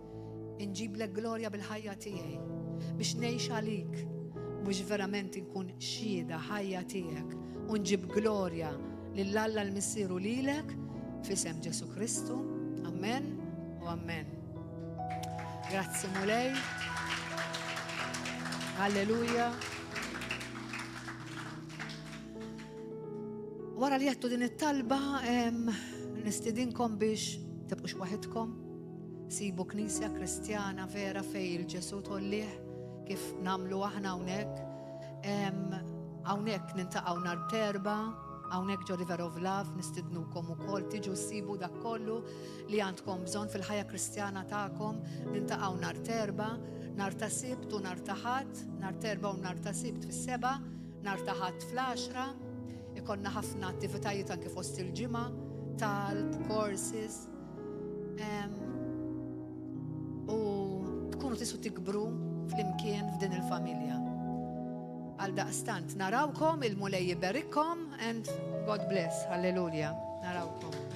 Speaker 1: inġiblek glorja bil-ħajja tiegħi, biex ngħix għalik biex verament inkun xhieda ħajja tiegħek u nġib glorja lill-Alla l-Missier u lilek f'isem Ġesu Kristu. Amen u amen. Grazzi mulej. Alleluja. Wara li jattu din it-talba, nistidinkom biex tibqux waħedkom, sibu knisja kristjana vera fej il-Ġesu tollih kif namlu aħna hawnhekk. Hawnhekk nintaqgħu nhar terba, hawnhekk ġo River of Love, nistidnukom ukoll tiġu ssibu dak kollu li għandkom bżonn fil-ħajja kristjana tagħkom. Nintaqgħu nhar terba, nhar ta' Sibt u nhar ta' Ħadd, nhar terba u nhar ta' Sibt fis-7, nhar ta' Ħadd fl-10. Ikonna ħafna attivitajiet anke fost il-ġimgħa, talb, courses. U tkunu tisu tikbru fl-imkien f'din il-familja. Għal daqstant narawkom, il-mulej jiberikkom, and God bless. Hallelujah. Narawkom.